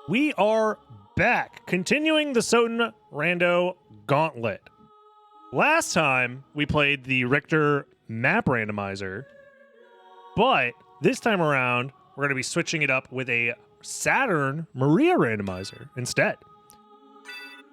We are back, continuing the SotN Rando Gauntlet. Last time, we played the Richter map randomizer, but this time around, we're going to be switching it up with a Saturn Maria randomizer instead.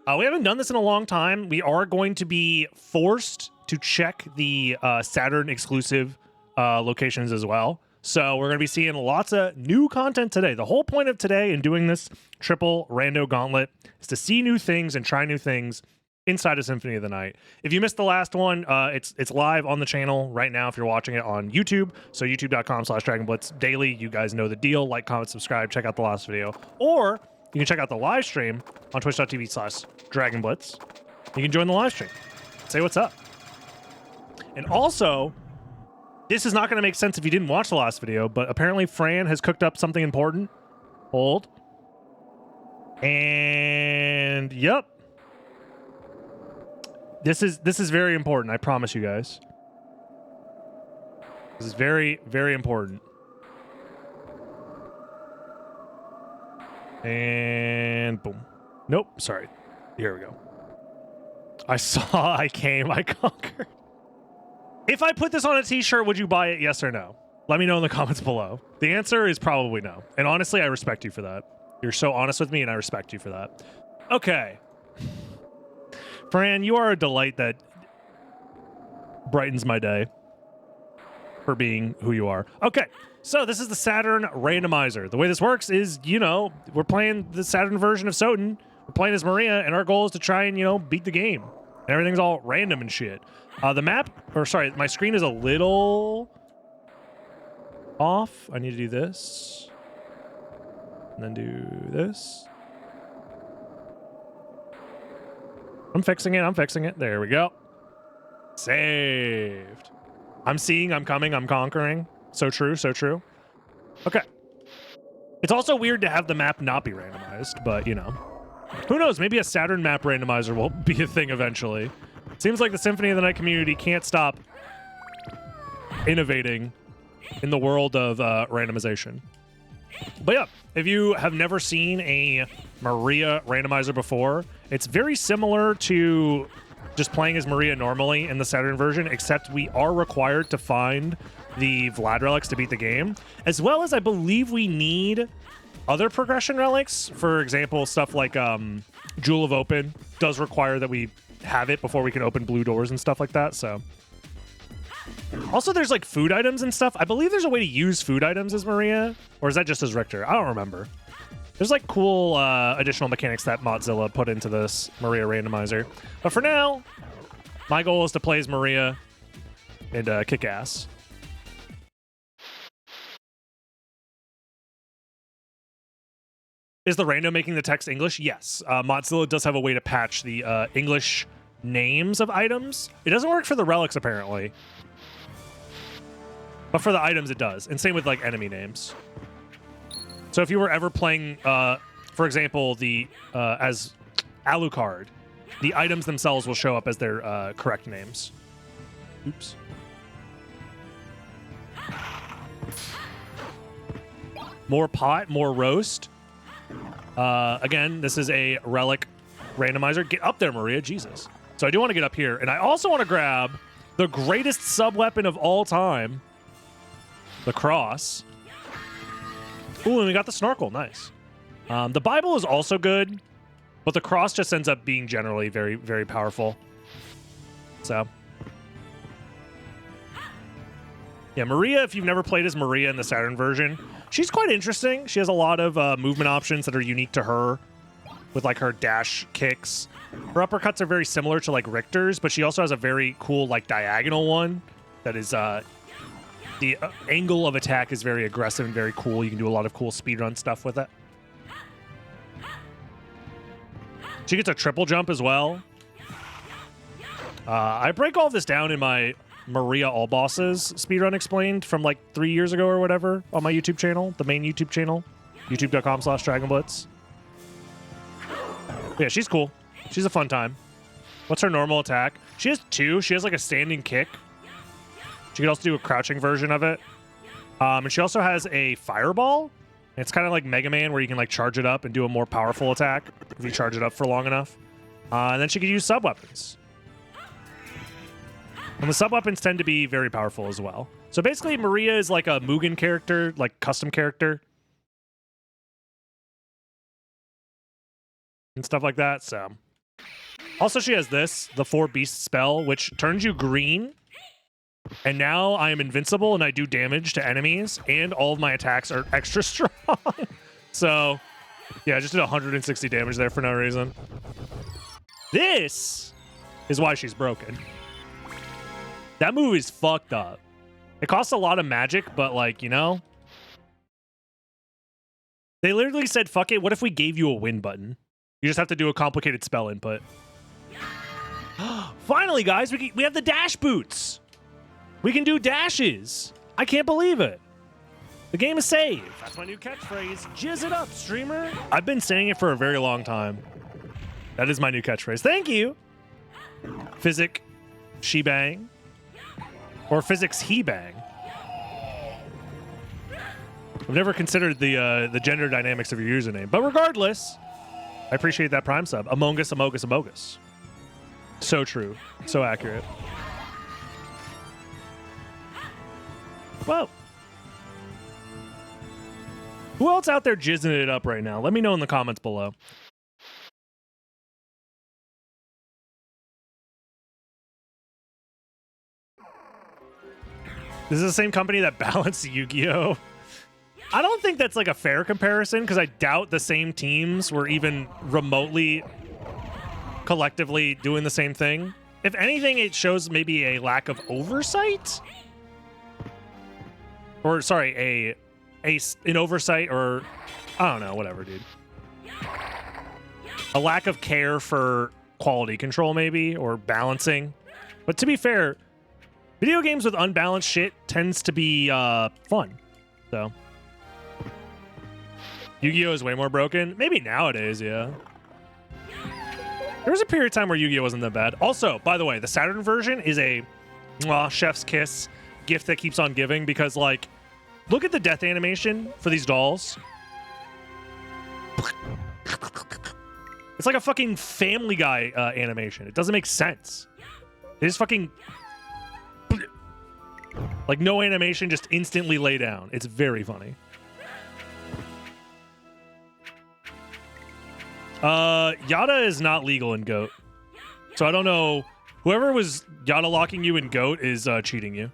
We haven't done this in a long time. We are going to be forced to check the Saturn exclusive locations as well. So we're going to be seeing lots of new content today. The whole point of today in doing this triple rando gauntlet is to see new things and try new things inside of Symphony of the Night. If you missed the last one, it's live on the channel right now if you're watching it on YouTube. So youtube.com/DragonBlitz daily. You guys know the deal. Like, comment, subscribe, check out the last video. Or you can check out the live stream on twitch.tv/DragonBlitz. You can join the live stream. Say what's up. And also, this is not going to make sense if you didn't watch the last video, but apparently Fran has cooked up something important. Hold. And yep. This is very important, I promise you guys. This is very, very important. And boom. Nope, sorry. Here we go. I saw, I came, I conquered. If I put this on a t-shirt, would you buy it, yes or no? Let me know in the comments below. The answer is probably no. And honestly, I respect you for that. You're so honest with me, and I respect you for that. Okay. Fran, you are a delight that brightens my day for being who you are. Okay, so this is the Saturn randomizer. The way this works is, you know, we're playing the Saturn version of SotN. We're playing as Maria, and our goal is to try and, you know, beat the game. And everything's all random and shit. The map, or sorry, my screen is a little off. I need to do this. And then do this. I'm fixing it. There we go. Saved. I'm seeing, I'm coming, I'm conquering. So true, so true. Okay. It's also weird to have the map not be randomized, but, you know. Who knows? Maybe a Saturn map randomizer will be a thing eventually. Seems like the Symphony of the Night community can't stop innovating in the world of randomization. But yeah, if you have never seen a Maria randomizer before, it's very similar to just playing as Maria normally in the Saturn version, except we are required to find the Vlad relics to beat the game, as well as I believe we need other progression relics. For example, stuff like Jewel of Open does require that we have it before we can open blue doors and stuff like that. So also there's like food items and stuff. I believe there's a way to use food items as Maria, or is that just as Richter? I don't remember. There's like cool additional mechanics that Mozilla put into this Maria randomizer. But for now, my goal is to play as Maria and kick ass. Is the rando making the text English? Yes. Mozilla does have a way to patch the English names of items. It doesn't work for the relics, apparently. But for the items, it does. And same with, like, enemy names. So if you were ever playing, for example, the as Alucard, the items themselves will show up as their correct names. Oops. More pot, more roast. Again, this is a relic randomizer. Get up there, Maria. Jesus. So I do want to get up here. And I also want to grab the greatest sub-weapon of all time. The cross. Ooh, and we got the snorkel. Nice. The Bible is also good, but the cross just ends up being generally very, very powerful. So. Yeah, Maria, if you've never played as Maria in the Saturn version, she's quite interesting. She has a lot of movement options that are unique to her with, like, her dash kicks. Her uppercuts are very similar to, like, Richter's, but she also has a very cool, like, diagonal one that is, the angle of attack is very aggressive and very cool. You can do a lot of cool speedrun stuff with it. She gets a triple jump as well. I break all of this down in my Maria All Bosses speedrun explained from like 3 years ago or whatever on my YouTube channel, the main YouTube channel, youtube.com/DragonBlitz. Yeah, she's cool. She's a fun time. What's her normal attack? She has two. She has like a standing kick. She can also do a crouching version of it. And she also has a fireball It's kind of like Mega Man, where you can like charge it up and do a more powerful attack if you charge it up for long enough. And then she could use sub-weapons. And the sub-weapons tend to be very powerful as well. So basically, Maria is like a Mugen character, like custom character. And stuff like that, so. Also, she has this, the 4 Beast spell, which turns you green. And now I am invincible and I do damage to enemies. And all of my attacks are extra strong. So, yeah, I just did 160 damage there for no reason. This is why she's broken. That move is fucked up. It costs a lot of magic, but like, you know. They literally said, fuck it, what if we gave you a win button? You just have to do a complicated spell input. Finally, guys, we have the dash boots. We can do dashes. I can't believe it. The game is saved. That's my new catchphrase. Jizz it up, streamer. I've been saying it for a very long time. That is my new catchphrase. Thank you. Physic shebang. Or physics he bang. I've never considered the gender dynamics of your username. But regardless, I appreciate that Prime sub. Among Us, Amogus, Amogus. So true. So accurate. Whoa. Who else out there jizzing it up right now? Let me know in the comments below. This is the same company that balanced Yu-Gi-Oh! I don't think that's like a fair comparison, because I doubt the same teams were even remotely collectively doing the same thing. If anything, it shows maybe a lack of oversight. Or, sorry, an oversight, or I don't know, whatever, dude. A lack of care for quality control, maybe, or balancing. But to be fair, video games with unbalanced shit tends to be fun. So, Yu-Gi-Oh! Is way more broken. Maybe nowadays, yeah. There was a period of time where Yu-Gi-Oh! Wasn't that bad. Also, by the way, the Saturn version is a chef's kiss gift that keeps on giving, because, like, look at the death animation for these dolls. It's like a fucking Family Guy animation. It doesn't make sense. They just fucking... like, no animation, just instantly lay down. It's very funny. Yada is not legal in GOAT. So I don't know. Whoever was Yada locking you in GOAT is cheating you.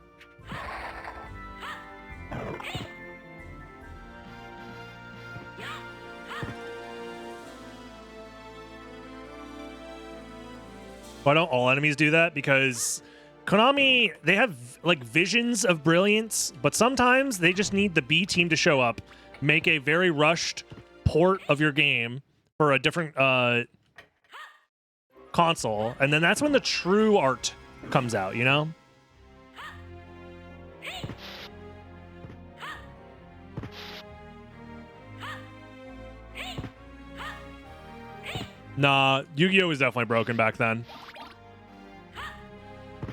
Why don't all enemies do that? Because Konami, they have like visions of brilliance, but sometimes they just need the B team to show up, make a very rushed port of your game for a different console, and then that's when the true art comes out, you know? Nah, Yu-Gi-Oh! Was definitely broken back then.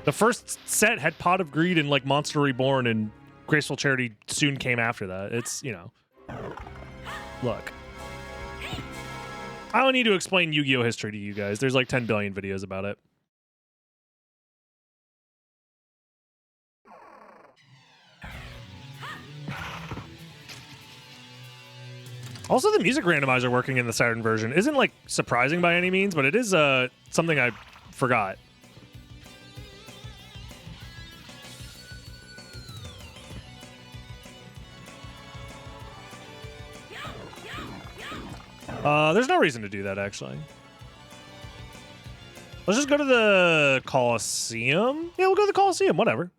The first set had Pot of Greed and like Monster Reborn, and Graceful Charity soon came after that. It's, you know. Look. I don't need to explain Yu-Gi-Oh! History to you guys. There's like 10 billion videos about it. Also, the music randomizer working in the Saturn version isn't like surprising by any means, but it is something I forgot. There's no reason to do that, actually. Let's just go to the Coliseum. Yeah, we'll go to the Coliseum, whatever.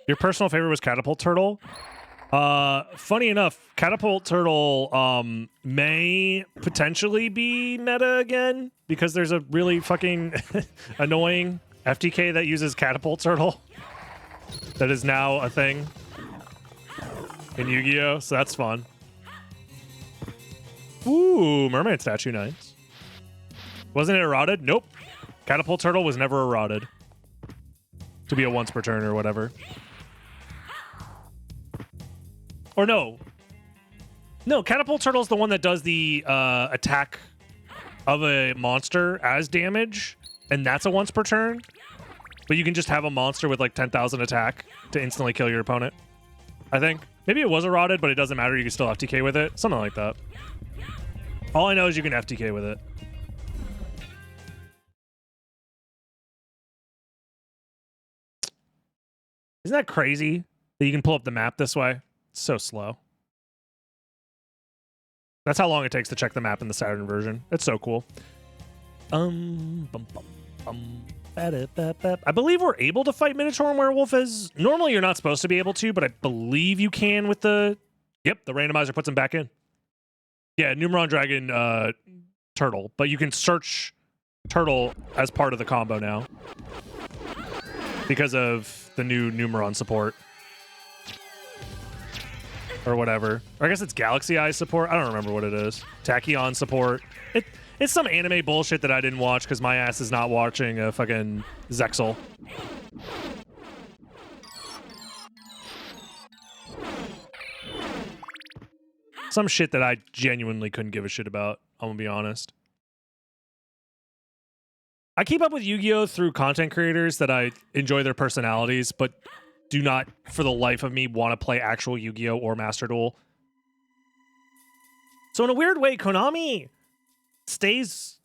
Your personal favorite was Catapult Turtle? Funny enough, Catapult Turtle may potentially be meta again, because there's a really fucking annoying FTK that uses Catapult Turtle that is now a thing in Yu-Gi-Oh! So that's fun. Ooh, mermaid statue, nice. Wasn't it eroded? Nope. Catapult Turtle was never eroded to be a once per turn or whatever. Or no. No, Catapult Turtle's the one that does the attack of a monster as damage, and that's a once per turn. But you can just have a monster with like 10,000 attack to instantly kill your opponent, I think. Maybe it was eroded, but it doesn't matter. You can still FTK with it. Something like that. All I know is you can FTK with it. Isn't that crazy that you can pull up the map this way? It's so slow. That's how long it takes to check the map in the Saturn version. It's so cool. I believe we're able to fight Minotaur and Werewolf as... Normally you're not supposed to be able to, but I believe you can with the... Yep, the randomizer puts them back in. Yeah, Numeron Dragon Turtle. But you can search Turtle as part of the combo now. Because of the new Numeron support. Or whatever. Or I guess it's Galaxy Eyes support. I don't remember what it is. Tachyon support. It's some anime bullshit that I didn't watch because my ass is not watching a fucking Zexal. Some shit that I genuinely couldn't give a shit about, I'm gonna be honest. I keep up with Yu-Gi-Oh! Through content creators that I enjoy their personalities, but do not, for the life of me, want to play actual Yu-Gi-Oh! Or Master Duel. So in a weird way, Konami stays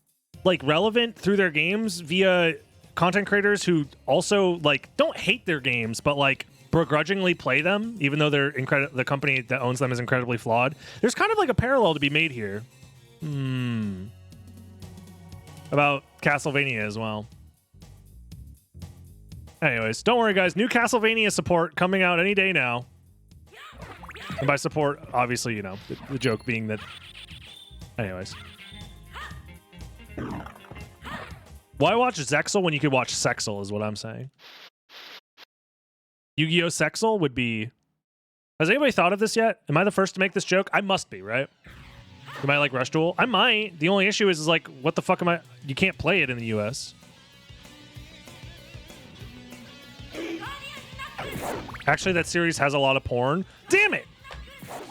like relevant through their games via content creators who also like don't hate their games, but like begrudgingly play them, even though they're the company that owns them is incredibly flawed. There's kind of like a parallel to be made here. About Castlevania as well. Anyways, don't worry, guys. New Castlevania support coming out any day now. And by support, obviously, you know, the joke being that... Anyways. Why watch Zexal when you could watch Sexal is what I'm saying. Yu-Gi-Oh! Sexal would be... Has anybody thought of this yet? Am I the first to make this joke? I must be, right? Am I like Rush Duel? I might. The only issue is like, what the fuck am I... You can't play it in the US. Actually, that series has a lot of porn. Damn it!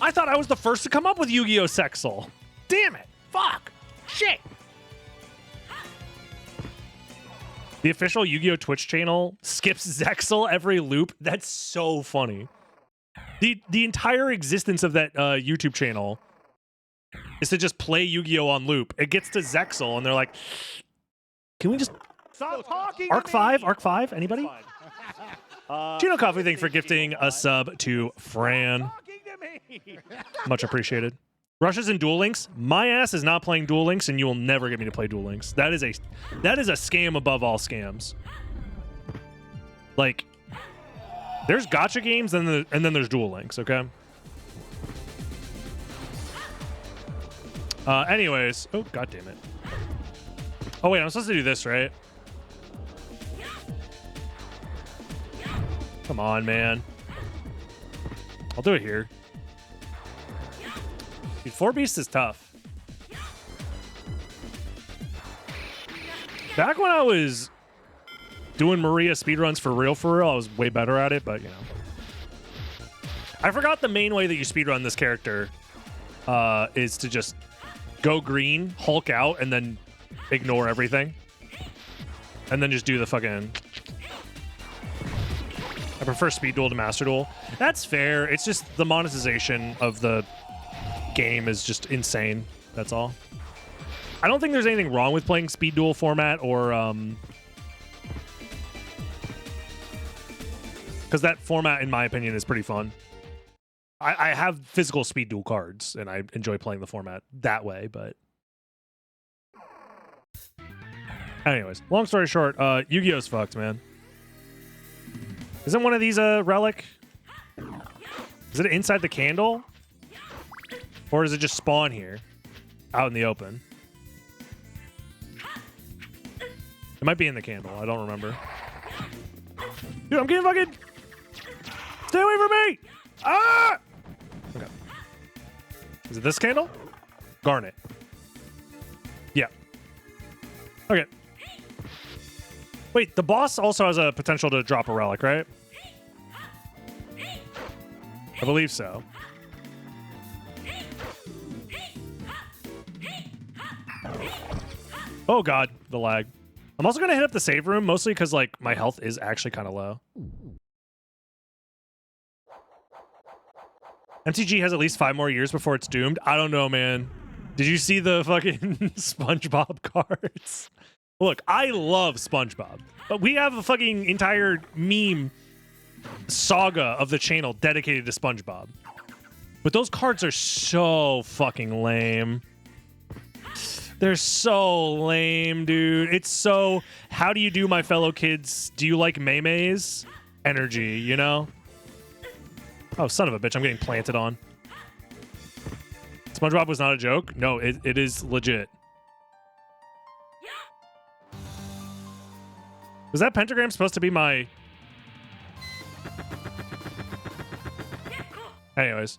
I thought I was the first to come up with Yu-Gi-Oh! Sexal. Damn it! Fuck! Shit! The official Yu-Gi-Oh! Twitch channel skips Zexal every loop. That's so funny. The entire existence of that YouTube channel is to just play Yu-Gi-Oh! On loop. It gets to Zexal, and they're like, can we just... Stop talking Arc to 5? me. Arc 5? Anybody? Gino Coffee, thank you for gifting a sub to Fran. Much appreciated. Rushes and Duel Links. My ass is not playing Duel Links, and you will never get me to play Duel Links. That is a scam above all scams. Like, there's gacha games, and then there's Duel Links. Okay. Anyways, oh god damn it. Oh wait, I'm supposed to do this, right? Come on, man. I'll do it here. Dude, 4 Beasts is tough. Back when I was doing Maria speedruns for real, I was way better at it, but, you know. I forgot the main way that you speedrun this character is to just go green, Hulk out, and then ignore everything. And then just do the fucking... I prefer Speed Duel to Master Duel. That's fair. It's just the monetization of the game is just insane. That's all. I don't think there's anything wrong with playing Speed Duel format or... Because that format, in my opinion, is pretty fun. I have physical Speed Duel cards, and I enjoy playing the format that way, but... Anyways, long story short, Yu-Gi-Oh's fucked, man. Isn't one of these a relic? Is it inside the candle? Or does it just spawn here? Out in the open? It might be in the candle. I don't remember. Dude, I'm getting fucking... Stay away from me! Ah! Okay. Is it this candle? Garnet. Yeah. Okay. Wait, the boss also has a potential to drop a relic, right? I believe so. Oh god, the lag. I'm also gonna hit up the save room, mostly because like my health is actually kind of low. MTG has at least 5 more years before it's doomed. I don't know, man. Did you see the fucking SpongeBob cards? Look, I love SpongeBob, but we have a fucking entire meme saga of the channel dedicated to SpongeBob. But those cards are so fucking lame. They're so lame, dude. It's so, how do you do, my fellow kids? Do you like Maymays? Energy, you know? Oh, son of a bitch, I'm getting planted on. SpongeBob was not a joke? No, it is legit. Was that pentagram supposed to be my... Anyways.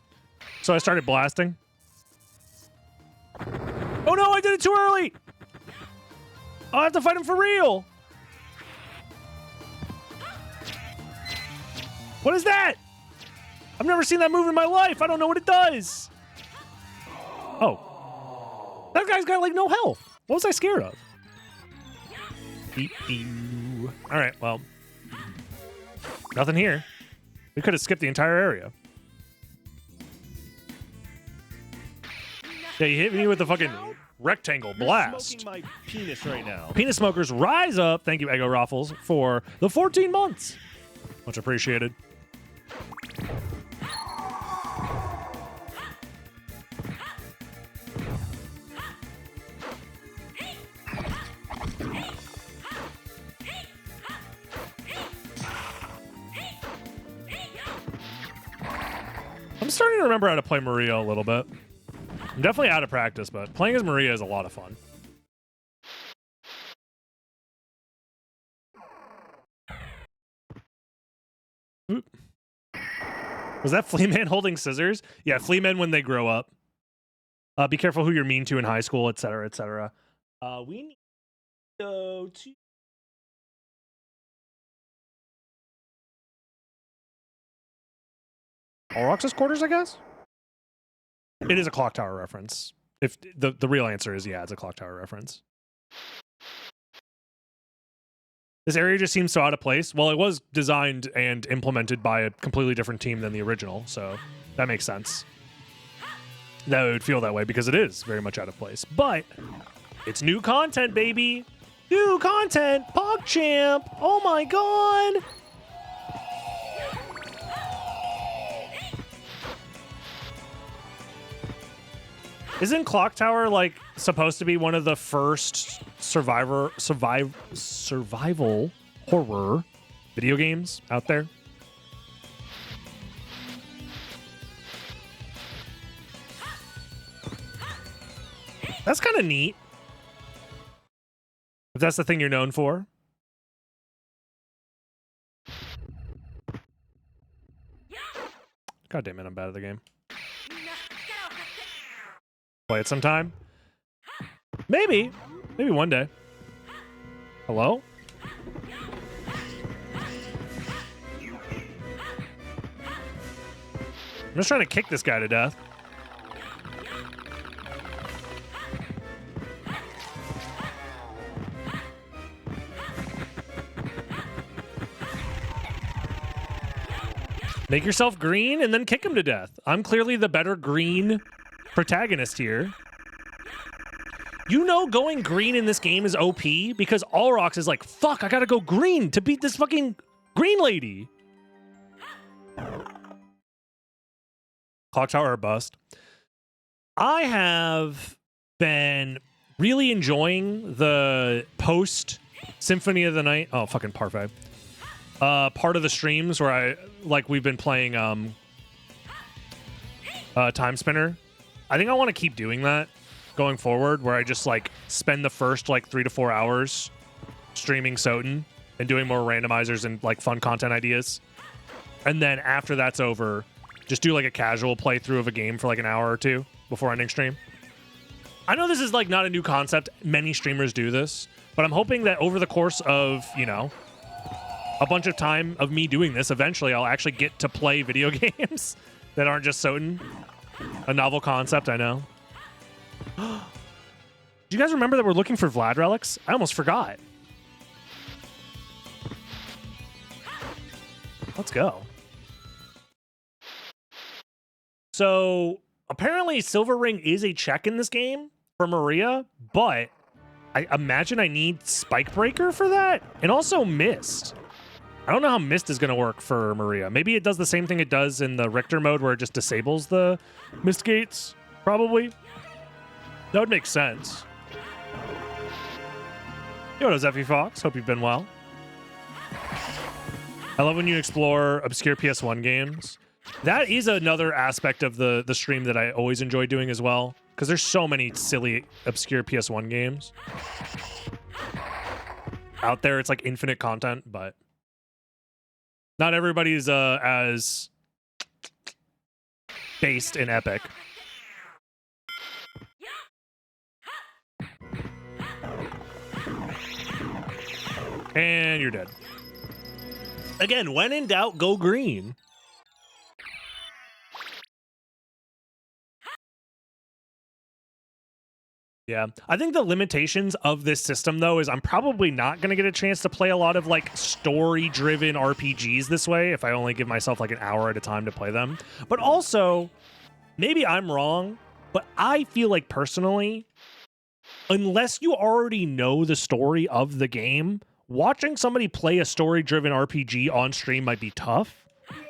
So I started blasting. Oh no, I did it too early! I'll have to fight him for real! What is that? I've never seen that move in my life. I don't know what it does. Oh. That guy's got like no health. What was I scared of? Alright, well. Nothing here. We could have skipped the entire area. Yeah, you hit me with the fucking rectangle blast. Smoking my penis right now. Penis smokers, rise up. Thank you, Ego Raffles, for the 14 months. Much appreciated. I'm starting to remember how to play Maria a little bit. I'm definitely out of practice, but playing as Maria is a lot of fun. Oop. Was that Flea Man holding scissors? Yeah, Flea Men when they grow up. Be careful who you're mean to in high school, etc., etc. We need to go to... Aurochs's quarters, I guess? It is a clock tower reference. If the real answer is yeah, it's a clock tower reference. This area just seems so out of place. Well, it was designed and implemented by a completely different team than the original, so that makes sense. That would feel that way because it is very much out of place. But it's new content, baby. New content. PogChamp. Oh my god. Isn't Clock Tower like supposed to be one of the first survival horror video games out there? That's kind of neat. If that's the thing you're known for. God damn it, I'm bad at the game. Play it sometime? Maybe. Maybe one day. Hello? I'm just trying to kick this guy to death. Make yourself green and then kick him to death. I'm clearly the better green protagonist here. You know going green in this game is OP because Aurochs is like, fuck, I gotta go green to beat this fucking green lady. Clock Tower or bust. I have been really enjoying the post Symphony of the Night. Oh, fucking parfait. Part of the streams where we've been playing Time Spinner. I think I want to keep doing that going forward, where I just like spend the first like 3 to 4 hours streaming SotN and doing more randomizers and like fun content ideas. And then after that's over, just do like a casual playthrough of a game for like an hour or two before ending stream. I know this is like not a new concept. Many streamers do this, But I'm hoping that over the course of, you know, a bunch of time of me doing this, eventually I'll actually get to play video games that aren't just SotN. A novel concept, I know. Do you guys remember that we're looking for Vlad relics? I almost forgot. Let's go. So apparently Silver Ring is a check in this game for Maria, but I imagine I need Spike Breaker for that, and also Mist. I don't know how Mist is going to work for Maria. Maybe it does the same thing it does in the Richter mode where it just disables the Mist gates, probably. That would make sense. Yo, Zeffy Fox. Hope you've been well. I love when you explore obscure PS1 games. That is another aspect of the stream that I always enjoy doing as well, because there's so many silly, obscure PS1 games out there. It's like infinite content, but not everybody's as based in epic. And you're dead. Again, when in doubt, go green. Yeah, I think the limitations of this system, though, is I'm probably not going to get a chance to play a lot of, like, story-driven RPGs this way if I only give myself, like, an hour at a time to play them. But also, maybe I'm wrong, but I feel like, personally, unless you already know the story of the game, watching somebody play a story-driven RPG on stream might be tough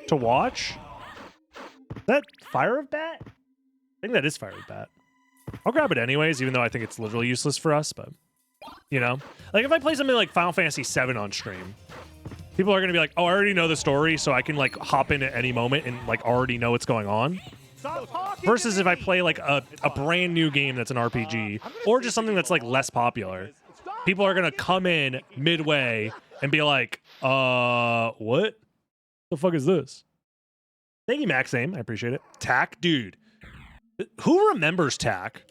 to watch. Is that Fire of Bat? I think that is Fire of Bat. I'll grab it anyways, even though I think it's literally useless for us, but, you know? Like, if I play something like Final Fantasy VII on stream, people are going to be like, oh, I already know the story, so I can, like, hop in at any moment and, like, already know what's going on. Versus if I play, like, a brand new game that's an RPG, or just something that's, like, less popular. People are going to come in midway and be like, what the fuck is this? Thank you, Max Aim. I appreciate it. Tack, dude. Who remembers Tack?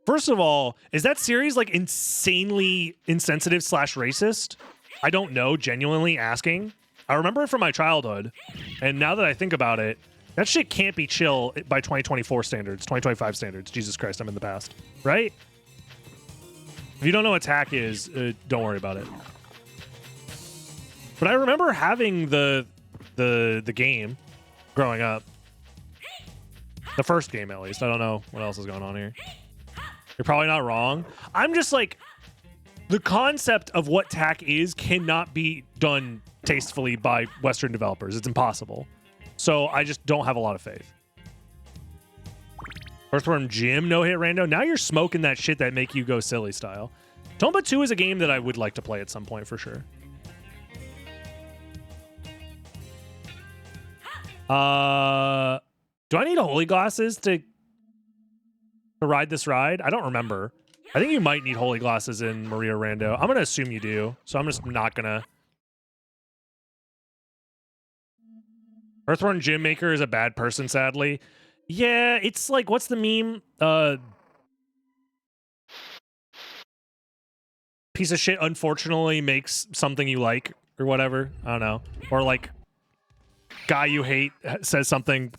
First of all, is that series like insanely insensitive / racist? I don't know, genuinely asking. I remember it from my childhood, and now that I think about it, that shit can't be chill by 2024 standards, 2025 standards. Jesus Christ, I'm in the past. Right? If you don't know what Tack is, don't worry about it. But I remember having the game growing up. The first game, at least. I don't know what else is going on here. You're probably not wrong. I'm just like, the concept of what Tack is cannot be done tastefully by Western developers. It's impossible. So I just don't have a lot of faith. Earthworm Jim, no-hit rando. Now you're smoking that shit that make you go silly style. Tomba 2 is a game that I would like to play at some point for sure. Do I need holy glasses to ride this ride? I don't remember. I think you might need holy glasses in Maria Rando. I'm going to assume you do, so I'm just not going to. Earthworm Gym Maker is a bad person, sadly. Yeah, it's like, what's the meme? Piece of shit unfortunately makes something you like, or whatever. I don't know. Or like, guy you hate says something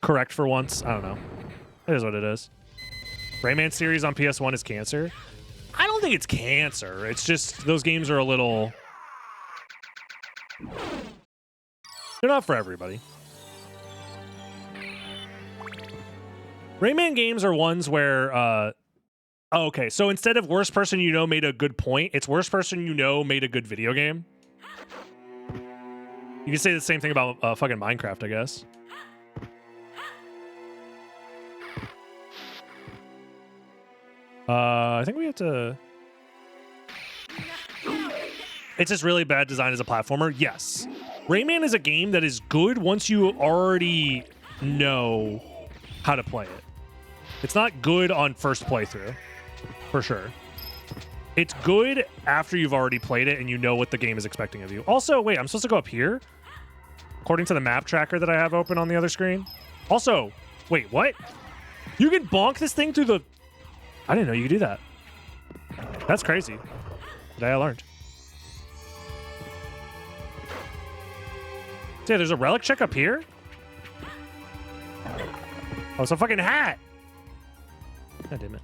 correct for once. I don't know. It is what it is. Rayman series on PS1 is cancer. I don't think it's cancer. It's just those games are a little... They're not for everybody. Rayman games are ones where... Oh, okay, so instead of worst person you know made a good point, it's worst person you know made a good video game. You can say the same thing about fucking Minecraft, I guess. I think we have to... It's just really bad design as a platformer? Yes. Rayman is a game that is good once you already know how to play it. It's not good on first playthrough, for sure. It's good after you've already played it and you know what the game is expecting of you. Also, wait, I'm supposed to go up here? According to the map tracker that I have open on the other screen. Also, wait, what? You can bonk this thing through the... I didn't know you could do that. That's crazy. Today I learned. Yeah, there's a relic check up here? Oh, it's a fucking hat! God damn it.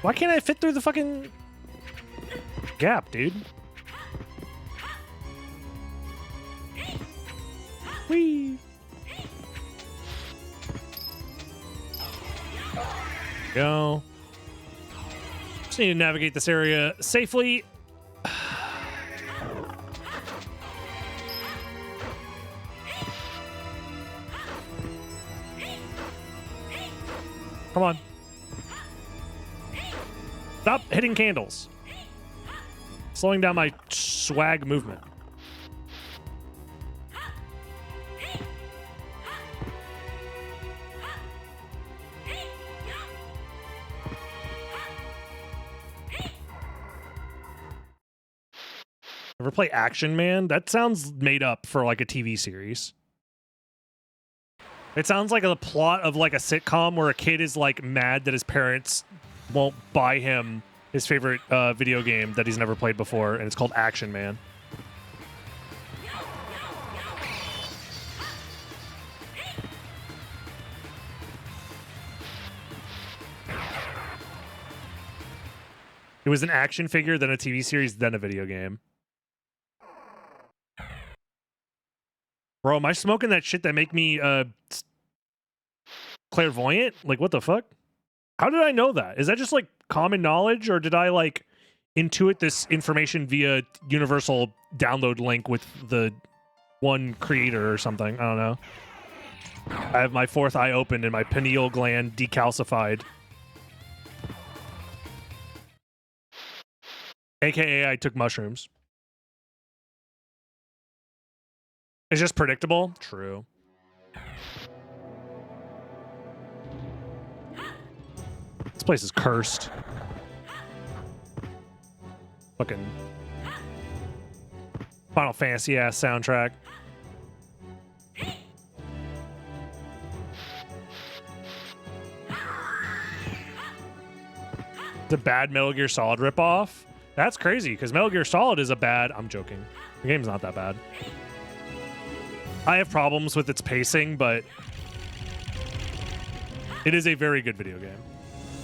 Why can't I fit through the fucking gap, dude? Whee! Go. Just need to navigate this area safely. Come on. Stop hitting candles. Slowing down my swag movement. Ever play Action Man? That sounds made up for like a TV series. It sounds like the plot of like a sitcom where a kid is like mad that his parents won't buy him his favorite video game that he's never played before, and it's called Action Man. It was an action figure, then a TV series, then a video game. Bro, am I smoking that shit that make me clairvoyant? Like, what the fuck? How did I know that? Is that just like common knowledge, or did I like intuit this information via universal download link with the one creator or something? I don't know. I have my fourth eye open and my pineal gland decalcified. AKA I took mushrooms. It's just predictable? True. This place is cursed. Fucking Final Fantasy ass soundtrack. The bad Metal Gear Solid ripoff? That's crazy, because Metal Gear Solid is a bad... I'm joking. The game's not that bad. I have problems with its pacing, but it is a very good video game.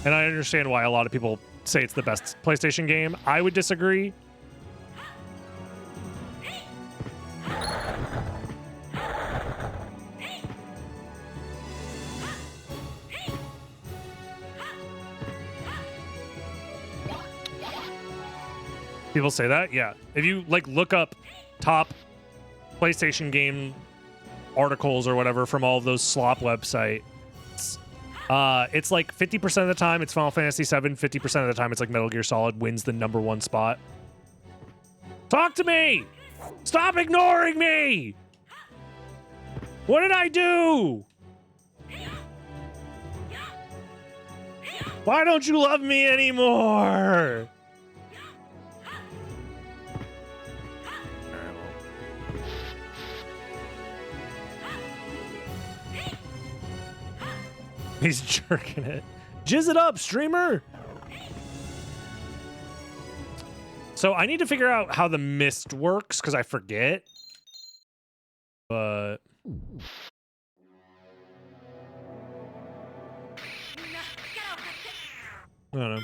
And I understand why a lot of people say it's the best PlayStation game. I would disagree. People say that? Yeah. If you like look up top PlayStation game articles or whatever from all of those slop websites, it's like 50% of the time it's Final Fantasy VII, 50% of the time it's like Metal Gear Solid wins the #1 spot. Talk to me! Stop ignoring me! What did I do? Why don't you love me anymore? He's jerking it. Jizz it up, streamer! So I need to figure out how the mist works, because I forget. But... I don't know.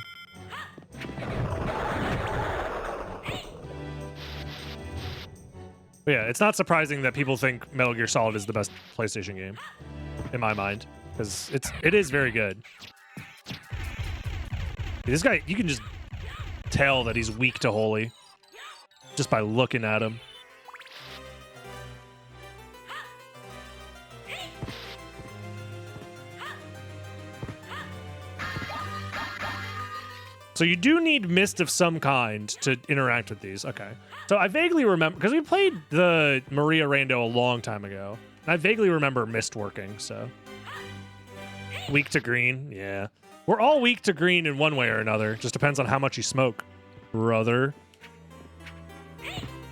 But yeah, it's not surprising that people think Metal Gear Solid is the best PlayStation game, in my mind. Because it is very good. This guy, you can just tell that he's weak to holy just by looking at him. So you do need mist of some kind to interact with these. Okay. So I vaguely remember, because we played the Maria Rando a long time ago, and I vaguely remember mist working, so... Weak to green? Yeah. We're all weak to green in one way or another. Just depends on how much you smoke, brother.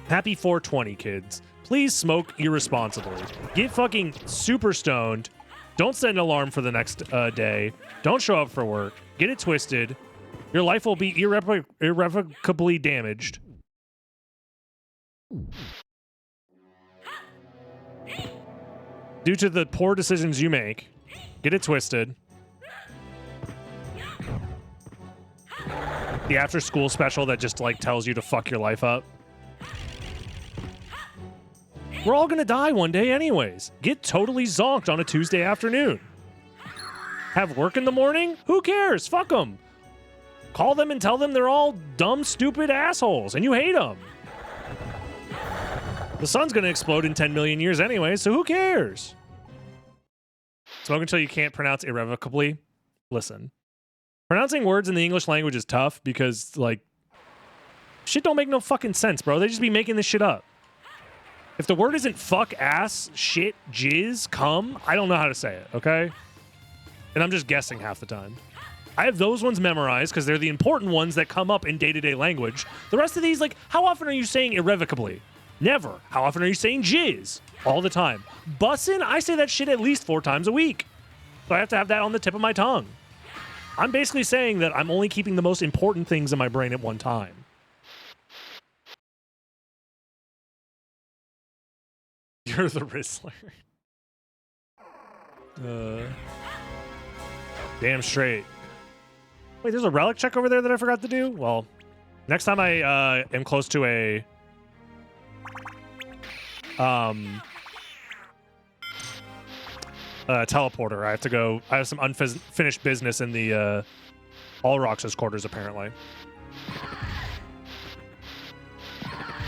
Happy 420, kids. Please smoke irresponsibly. Get fucking super stoned Don't set an alarm for the next day. Don't show up for work. Get it twisted. Your life will be irrevocably damaged. Due to the poor decisions you make. Get it twisted. The after-school special that just, like, tells you to fuck your life up. We're all gonna die one day anyways. Get totally zonked on a Tuesday afternoon. Have work in the morning? Who cares? Fuck them. Call them and tell them they're all dumb, stupid assholes, and you hate them. The sun's gonna explode in 10 million years anyway, so who cares? Smoke until you can't pronounce irrevocably. Listen. Pronouncing words in the English language is tough because, like, shit don't make no fucking sense, bro. They just be making this shit up. If the word isn't fuck, ass, shit, jizz, cum, I don't know how to say it, okay? And I'm just guessing half the time. I have those ones memorized because they're the important ones that come up in day-to-day language. The rest of these, like, how often are you saying irrevocably? Never. How often are you saying jizz? All the time. Bussin', I say that shit at least 4 times a week. So I have to have that on the tip of my tongue. I'm basically saying that I'm only keeping the most important things in my brain at one time. You're the Rizzler. Damn straight. Wait, there's a relic check over there that I forgot to do? Well, next time I am close to a teleporter, I have to go. I have some unfinished business in the Allrox's quarters, apparently.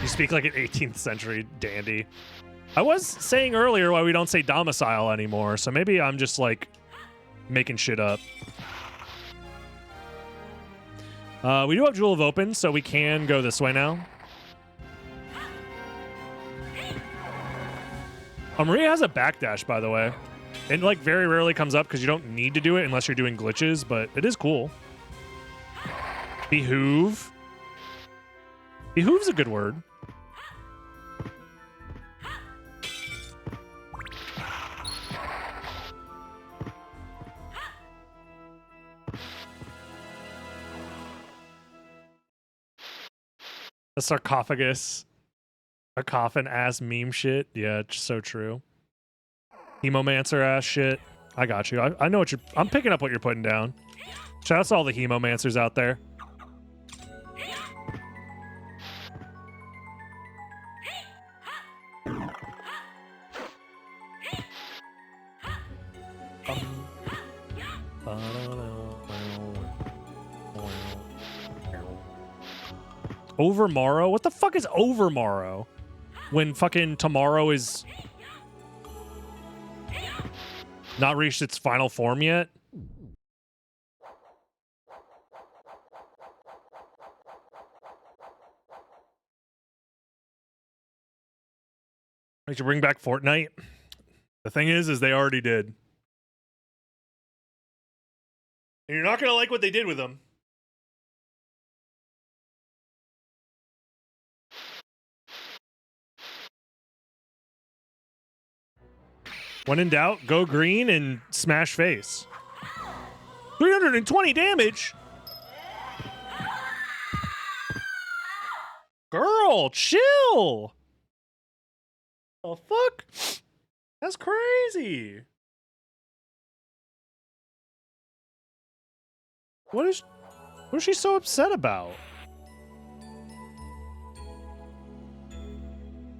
You speak like an 18th century dandy. I was saying earlier why we don't say domicile anymore, so maybe I'm just, like, making shit up. We do have Jewel of Open, so we can go this way now. Maria has a backdash, by the way. It, like, very rarely comes up because you don't need to do it unless you're doing glitches, but it is cool. Behoove. Behoove's a good word. A sarcophagus. A coffin-ass meme shit. Yeah, it's so true. Hemomancer-ass shit. I got you. I know what you're... I'm picking up what you're putting down. Shout out to all the Hemomancers out there. Overmorrow? What the fuck is overmorrow? When fucking tomorrow is not reached its final form yet? We should bring back Fortnite. The thing is they already did. And you're not gonna like what they did with them. When in doubt, go green and smash face. 320 damage? Girl, chill. The fuck? That's crazy. What is she so upset about?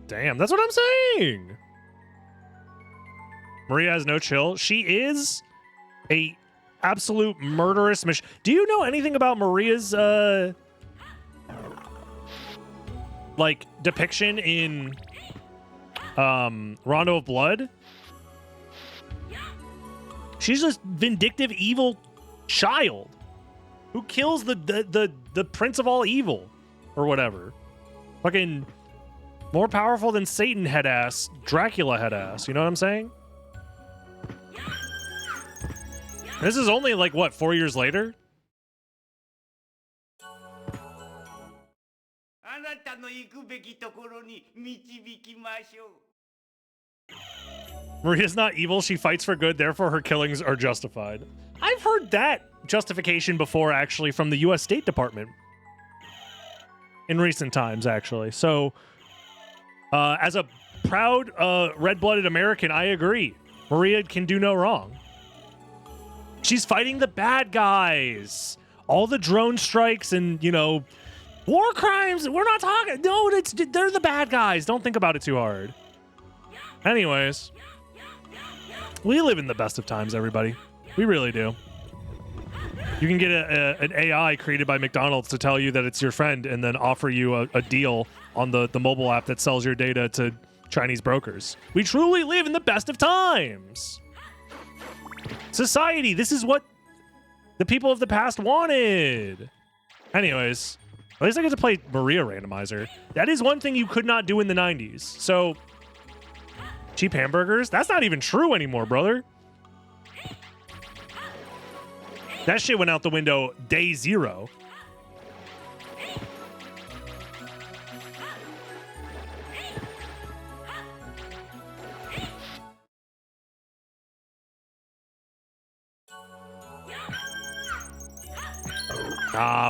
Damn, that's what I'm saying. Maria has no chill. She is a absolute murderous machine. Do you know anything about Maria's like depiction in Rondo of Blood? She's a vindictive evil child who kills the prince of all evil or whatever. Fucking more powerful than Satan head ass, Dracula head ass. You know what I'm saying? This is only like, what, 4 years later? Maria's not evil. She fights for good. Therefore, her killings are justified. I've heard that justification before, actually, from the U.S. State Department in recent times, actually. So, as a proud red-blooded American, I agree. Maria can do no wrong. She's fighting the bad guys. All the drone strikes and, you know, war crimes. We're not talking. No, they're the bad guys. Don't think about it too hard. Anyways, we live in the best of times, everybody. We really do. You can get an AI created by McDonald's to tell you that it's your friend and then offer you a deal on the mobile app that sells your data to Chinese brokers. We truly live in the best of times. Society, this is what the people of the past wanted. Anyways, at least I get to play Maria Randomizer. That is one thing you could not do in the 90s. So, cheap hamburgers? That's not even true anymore, brother. That shit went out the window day zero.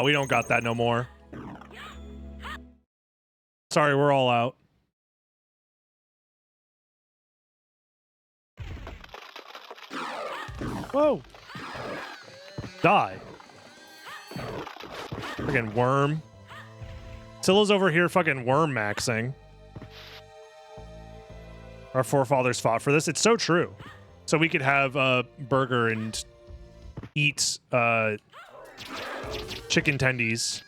We don't got that no more. Sorry, we're all out. Whoa. Die. Fucking worm. Silla's over here fucking worm maxing. Our forefathers fought for this. It's so true. So we could have a burger and eat chicken tendies.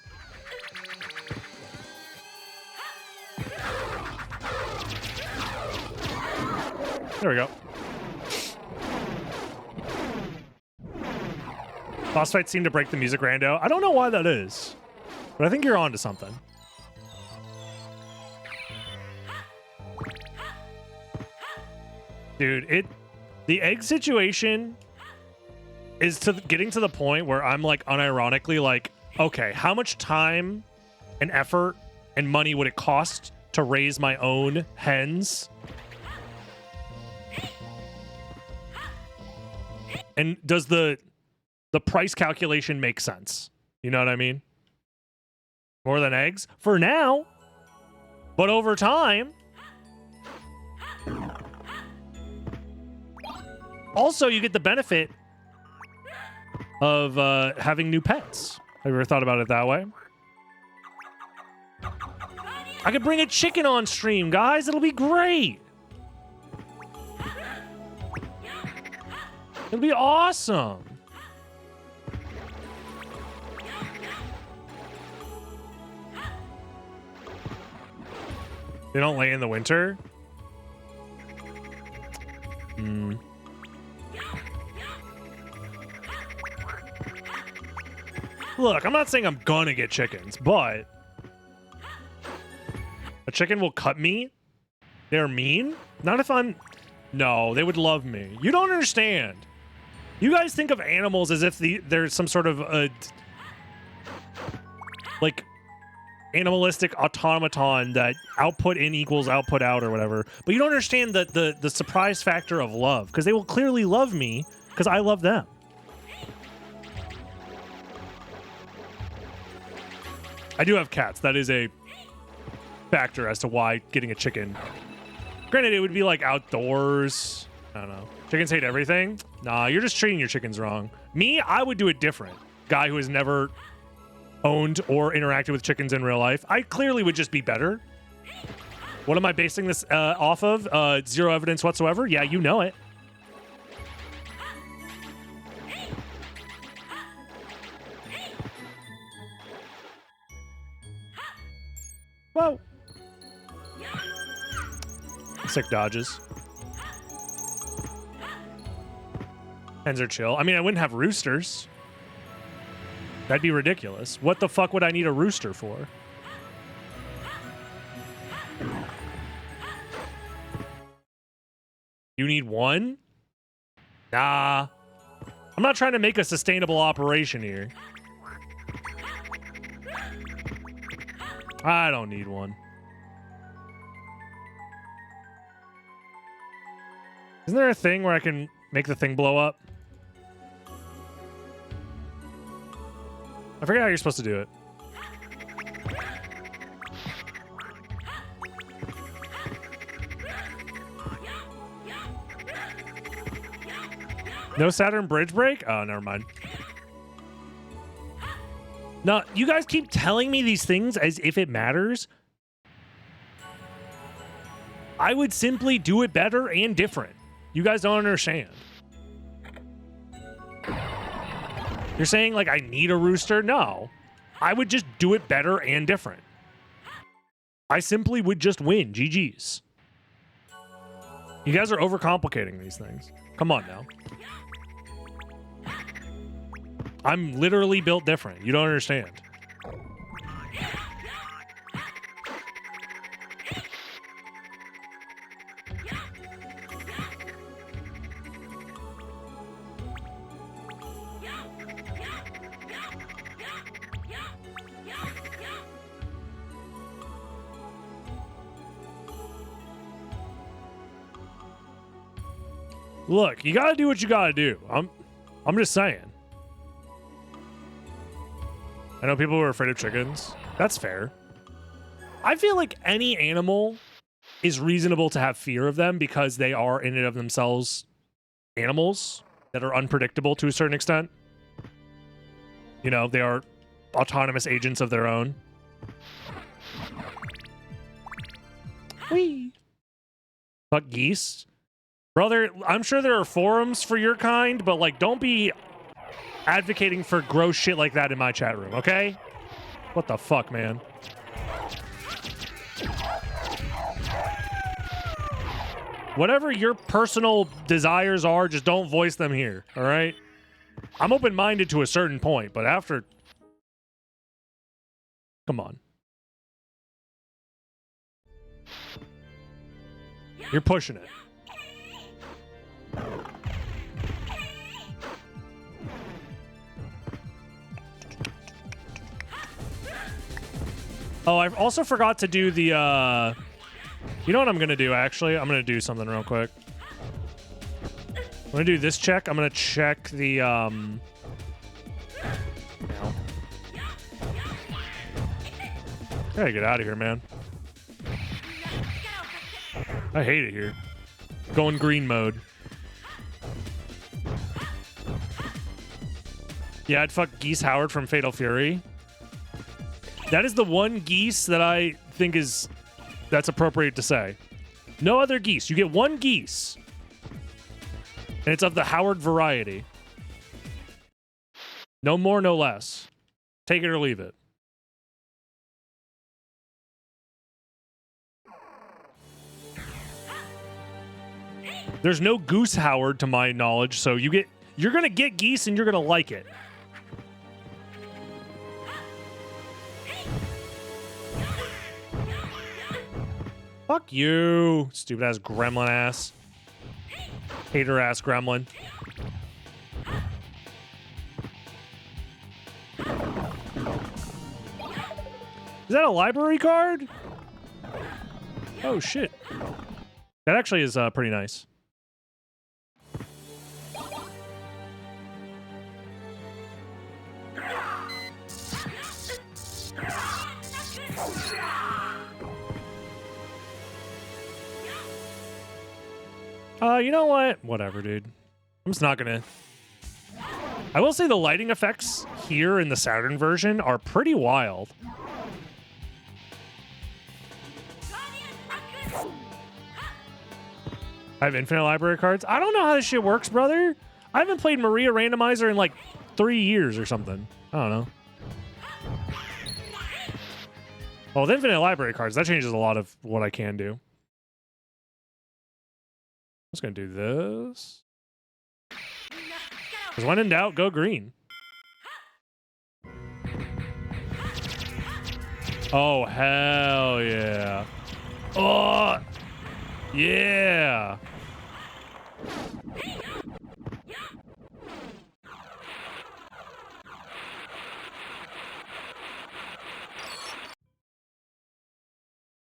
There we go. Boss fights seem to break the music, Rando. I don't know why that is, but I think you're onto something. Dude, the egg situation is getting to the point where I'm like unironically like, okay, how much time and effort and money would it cost to raise my own hens? And does the price calculation make sense? You know what I mean? More than eggs? For now. But over time. Also, you get the benefit of having new pets. Have you ever thought about it that way? I could bring a chicken on stream, guys. It'll be great. It'll be awesome. They don't lay in the winter? Look, I'm not saying I'm gonna get chickens, but a chicken will cut me? They're mean? Not if I'm... No, they would love me. You don't understand. You guys think of animals as if there's some sort of like animalistic automaton that output in equals output out or whatever. But you don't understand the surprise factor of love, because they will clearly love me because I love them. I do have cats. That is a factor as to why getting a chicken. Granted, it would be like outdoors. I don't know. Chickens hate everything? Nah, you're just treating your chickens wrong. Me, I would do it different. Guy who has never owned or interacted with chickens in real life. I clearly would just be better. What am I basing this off of? Zero evidence whatsoever? Yeah, you know it. Whoa. Sick dodges. Hens are chill. I mean, I wouldn't have roosters. That'd be ridiculous. What the fuck would I need a rooster for? You need one? Nah. I'm not trying to make a sustainable operation here. I don't need one. Isn't there a thing where I can make the thing blow up? I forget how you're supposed to do it. No Saturn bridge break? Oh, never mind. No, you guys keep telling me these things as if it matters. I would simply do it better and different. You guys don't understand. You're saying, like, I need a rooster? No. I would just do it better and different. I simply would just win. GG's. You guys are overcomplicating these things. Come on now. I'm literally built different. You don't understand. Look, you gotta do what you gotta do. I'm just saying. I know people who are afraid of chickens. That's fair. I feel like any animal is reasonable to have fear of them because they are in and of themselves animals that are unpredictable to a certain extent. You know, they are autonomous agents of their own. Whee! Fuck geese. Brother, I'm sure there are forums for your kind, but, like, don't be advocating for gross shit like that in my chat room, okay? What the fuck, man? Whatever your personal desires are, just don't voice them here, all right? I'm open-minded to a certain point, but after... Come on. You're pushing it. Oh, I also forgot to do the, you know what I'm going to do, actually? I'm going to do something real quick. I'm going to do this check. I'm going to check the, no. I gotta get out of here, man. I hate it here. Going green mode. Yeah, I'd fuck Geese Howard from Fatal Fury. That is the one geese that I think that's appropriate to say. No other geese. You get one geese. And it's of the Howard variety. No more, no less. Take it or leave it. There's no Goose Howard to my knowledge, so you're gonna get geese and you're gonna like it. Fuck you, stupid ass gremlin ass. Hater ass gremlin. Is that a library card? Oh shit. That actually is pretty nice. You know what? Whatever, dude. I'm just not gonna... I will say the lighting effects here in the Saturn version are pretty wild. I have infinite library cards. I don't know how this shit works, brother. I haven't played Maria Randomizer in like 3 years or something. I don't know. Well, with infinite library cards, that changes a lot of what I can do. I'm just gonna do this. Because when in doubt, go green. Oh, hell yeah. Oh, yeah.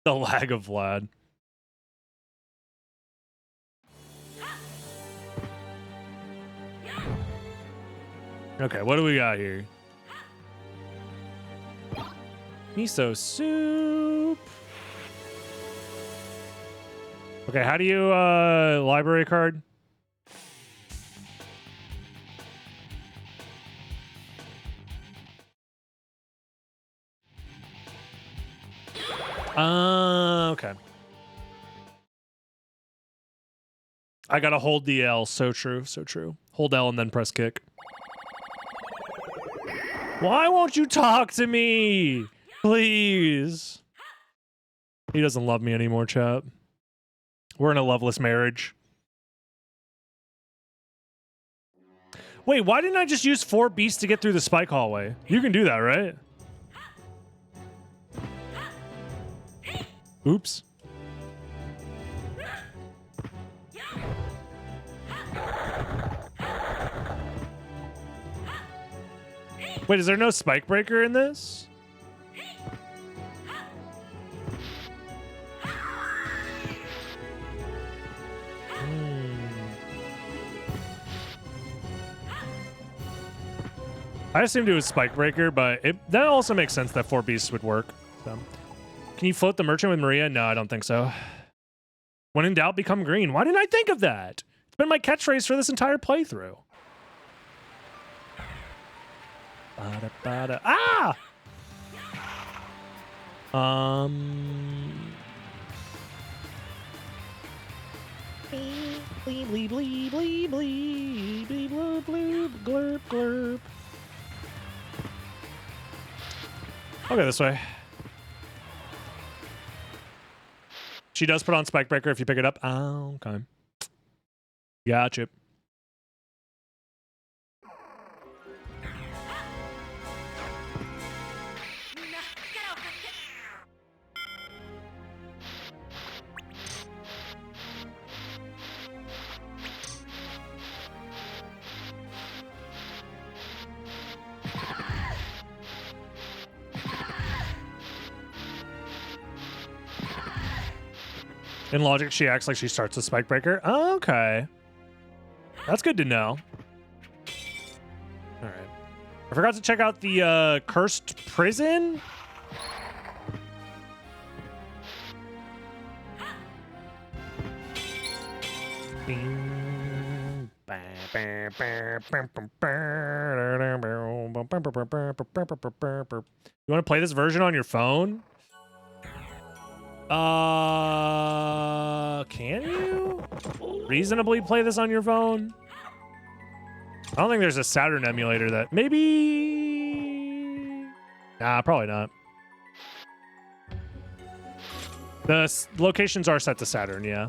The lag of Vlad. Okay, what do we got here? Miso soup. Okay, how do you library card? Okay. I gotta hold the L. So true, so true. Hold L and then press kick. Why won't you talk to me? Please. He doesn't love me anymore, chat. We're in a loveless marriage. Wait, why didn't I just use 4 beasts to get through the spike hallway? You can do that, right? Oops. Wait, is there no spike breaker in this? I assumed it was spike breaker, but that also makes sense that 4 beasts would work. So. Can you float the merchant with Maria? No, I don't think so. When in doubt, become green. Why didn't I think of that? It's been my catchphrase for this entire playthrough. Ah! Bleep, bleep, bleep, bleep, bleep, bleep, bloop, bloop, glurp, glurp. Okay, this way. She does put on Spike Breaker if you pick it up. Oh, okay. Gotcha. In logic, she acts like she starts with Spike Breaker. Oh, okay. That's good to know. All right. I forgot to check out the cursed prison. You want to play this version on your phone? Can you reasonably play this on your phone? I don't think there's a Saturn emulator that maybe. Nah, probably not. The locations are set to Saturn, yeah.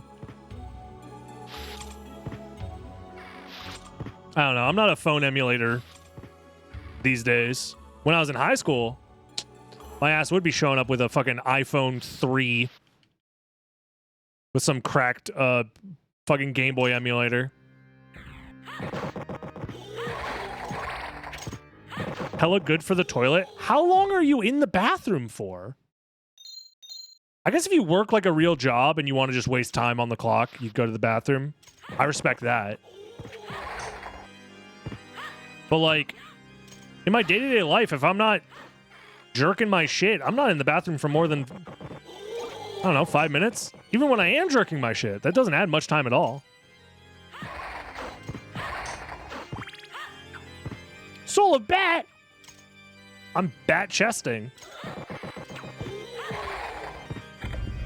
I don't know. I'm not a phone emulator these days. When I was in high school, my ass would be showing up with a fucking iPhone 3 with some cracked fucking Game Boy emulator. Hella good for the toilet. How long are you in the bathroom for? I guess if you work like a real job and you want to just waste time on the clock, you go to the bathroom. I respect that. But like, in my day-to-day life, if I'm not jerking my shit, I'm not in the bathroom for more than, I don't know, 5 minutes. Even when I am jerking my shit, that doesn't add much time at all. Soul of Bat! I'm bat chesting.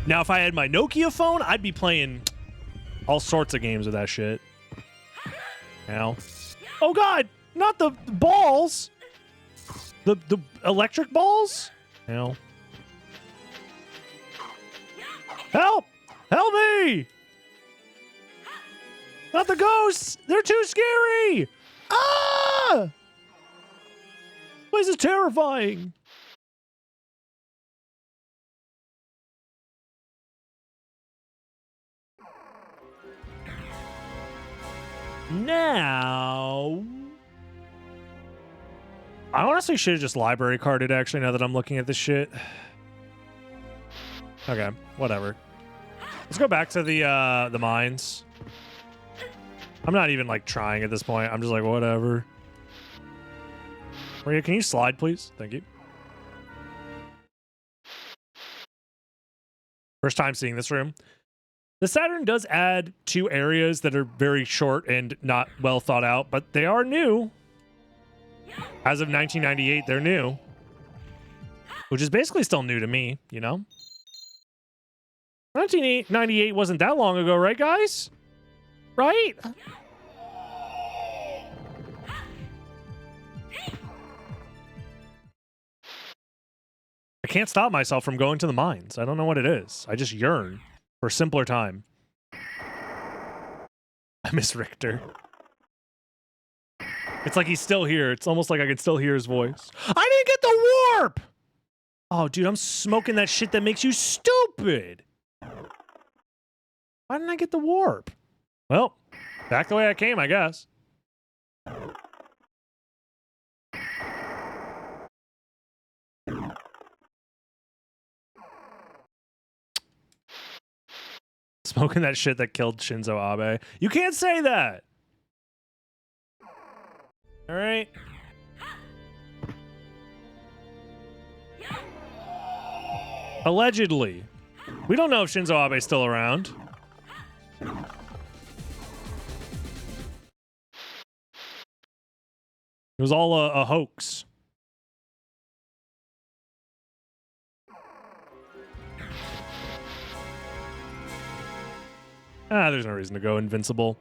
Now, if I had my Nokia phone, I'd be playing all sorts of games with that shit. Now, oh god, not the balls. The electric balls? Now. Help! Help me! Not the ghosts! They're too scary! Ah! This place is terrifying. Now, I honestly should have just library carded, actually, now that I'm looking at this shit. Okay, whatever. Let's go back to the mines. I'm not even, like, trying at this point. I'm just like, whatever. Maria, can you slide, please? Thank you. First time seeing this room. The Saturn does add 2 areas that are very short and not well thought out, but they are new. As of 1998, they're new. Which is basically still new to me, you know? 1998 wasn't that long ago, right, guys? Right? I can't stop myself from going to the mines. I don't know what it is. I just yearn for simpler time. I miss Richter. It's like he's still here. It's almost like I can still hear his voice. I didn't get the warp! Oh, dude, I'm smoking that shit that makes you stupid. Why didn't I get the warp? Well, back the way I came, I guess. Smoking that shit that killed Shinzo Abe. You can't say that! Alright. Allegedly. We don't know if Shinzo Abe's still around. It was all a hoax. Ah, there's no reason to go invincible.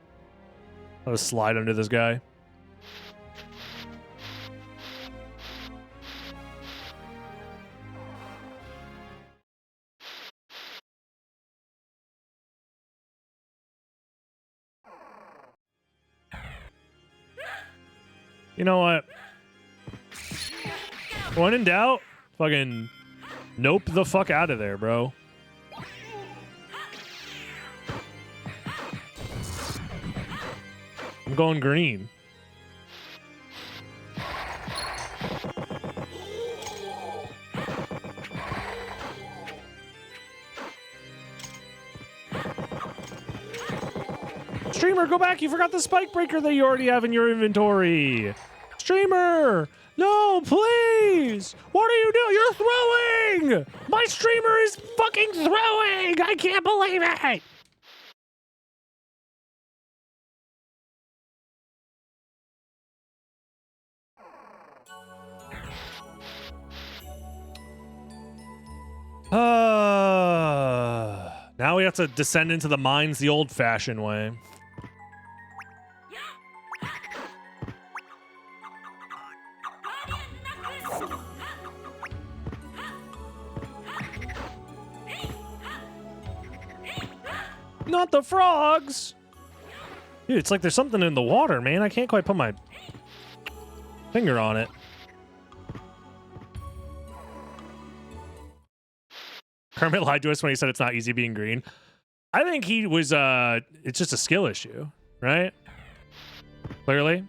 I'll just slide under this guy. You know what? When in doubt, fucking nope the fuck out of there, bro. I'm going green. Streamer, go back. You forgot the spike breaker that you already have in your inventory. Streamer, no, please. What are you doing? You're throwing. My streamer is fucking throwing. I can't believe it. Now we have to descend into the mines the old-fashioned way. Not the frogs! Dude, it's like there's something in the water, man. I can't quite put my finger on it. Kermit lied to us when he said it's not easy being green. I think he was, it's just a skill issue, right? Clearly.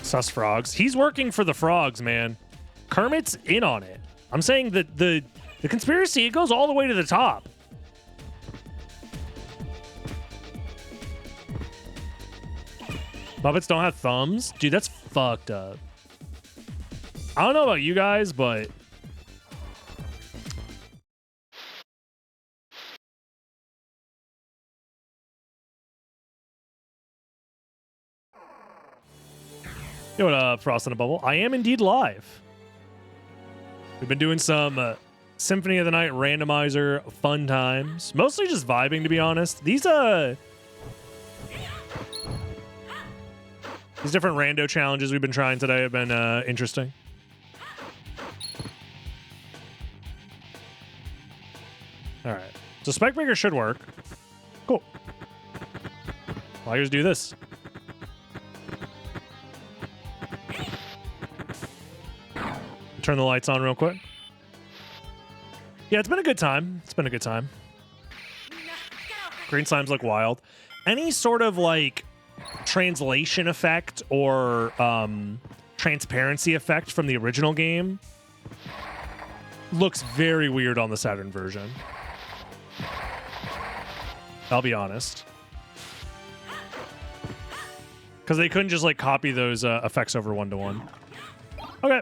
Sus frogs. He's working for the frogs, man. Kermit's in on it. I'm saying that the conspiracy, it goes all the way to the top. Muppets don't have thumbs? Dude, that's fucked up. I don't know about you guys, but... Yo, what up, Frost in a Bubble? I am indeed live. We've been doing some Symphony of the Night randomizer fun times. Mostly just vibing, to be honest. These different rando challenges we've been trying today have been interesting. All right. So Spike Breaker should work. Cool. Well, I just do this. Turn the lights on real quick. Yeah, it's been a good time. It's been a good time. Green slimes look wild. Any sort of like translation effect or transparency effect from the original game looks very weird on the Saturn version. I'll be honest. Because they couldn't just like copy those effects over 1-to-1. Okay.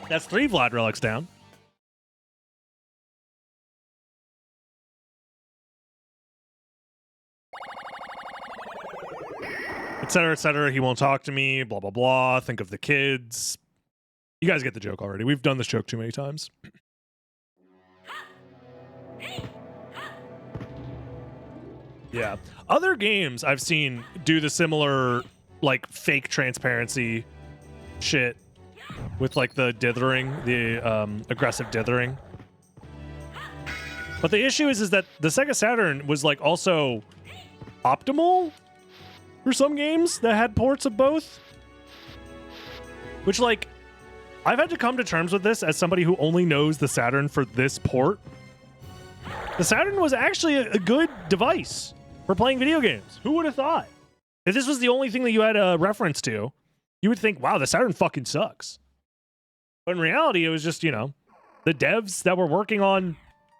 That's 3 Vlad relics down. Etc., etc. He won't talk to me. Blah, blah, blah. Think of the kids. You guys get the joke already. We've done this joke too many times. Yeah. Other games I've seen do the similar, like, fake transparency shit with, like, the dithering, the aggressive dithering. But the issue is that the Sega Saturn was, like, also optimal for some games that had ports of both. Which, like, I've had to come to terms with this as somebody who only knows the Saturn for this port. The Saturn was actually a good device for playing video games. Who would have thought? If this was the only thing that you had a reference to, you would think, wow, the Saturn fucking sucks. But in reality, it was just, you know, the devs that were working on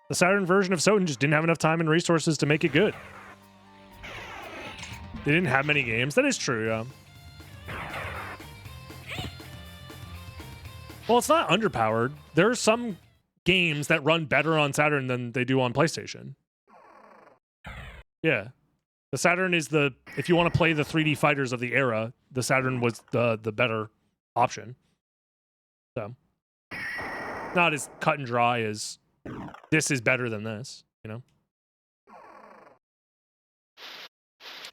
the Saturn version of SotN just didn't have enough time and resources to make it good. They didn't have many games. That is true, yeah. Well, it's not underpowered. There are some games that run better on Saturn than they do on PlayStation. Yeah. The Saturn is the... If you want to play the 3D fighters of the era, the Saturn was the better option. So. Not as cut and dry as this is better than this, you know?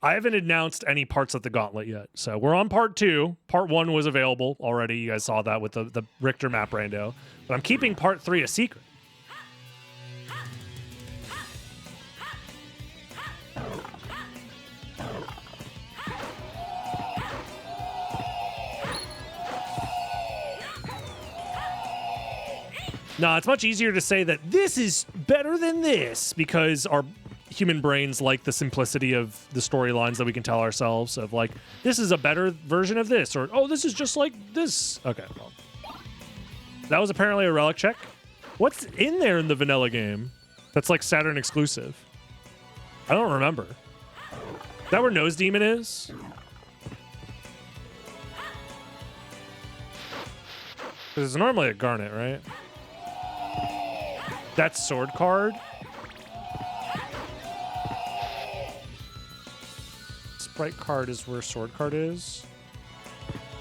I haven't announced any parts of the gauntlet yet. So we're on part 2. Part 1 was available already. You guys saw that with the Richter map rando. But I'm keeping part 3 a secret. No, it's much easier to say that this is better than this because our human brains like the simplicity of the storylines that we can tell ourselves of like, this is a better version of this, or, oh, this is just like this. Okay, well. That was apparently a relic check. What's in there in the vanilla game that's like Saturn exclusive? I don't remember. Is that where Nose Demon is? Because it's normally a Garnet, right? That's Sword Card. Sprite Card is where Sword Card is.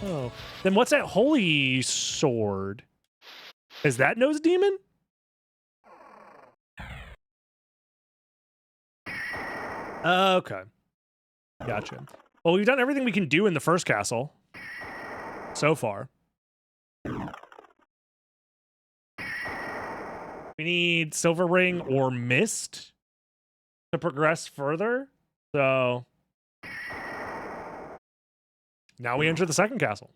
Oh. Then what's that Holy Sword? Is that Nose Demon? Okay. Gotcha. Well, we've done everything we can do in the first castle. So far. We need Silver Ring or Mist to progress further. So now we enter the second castle.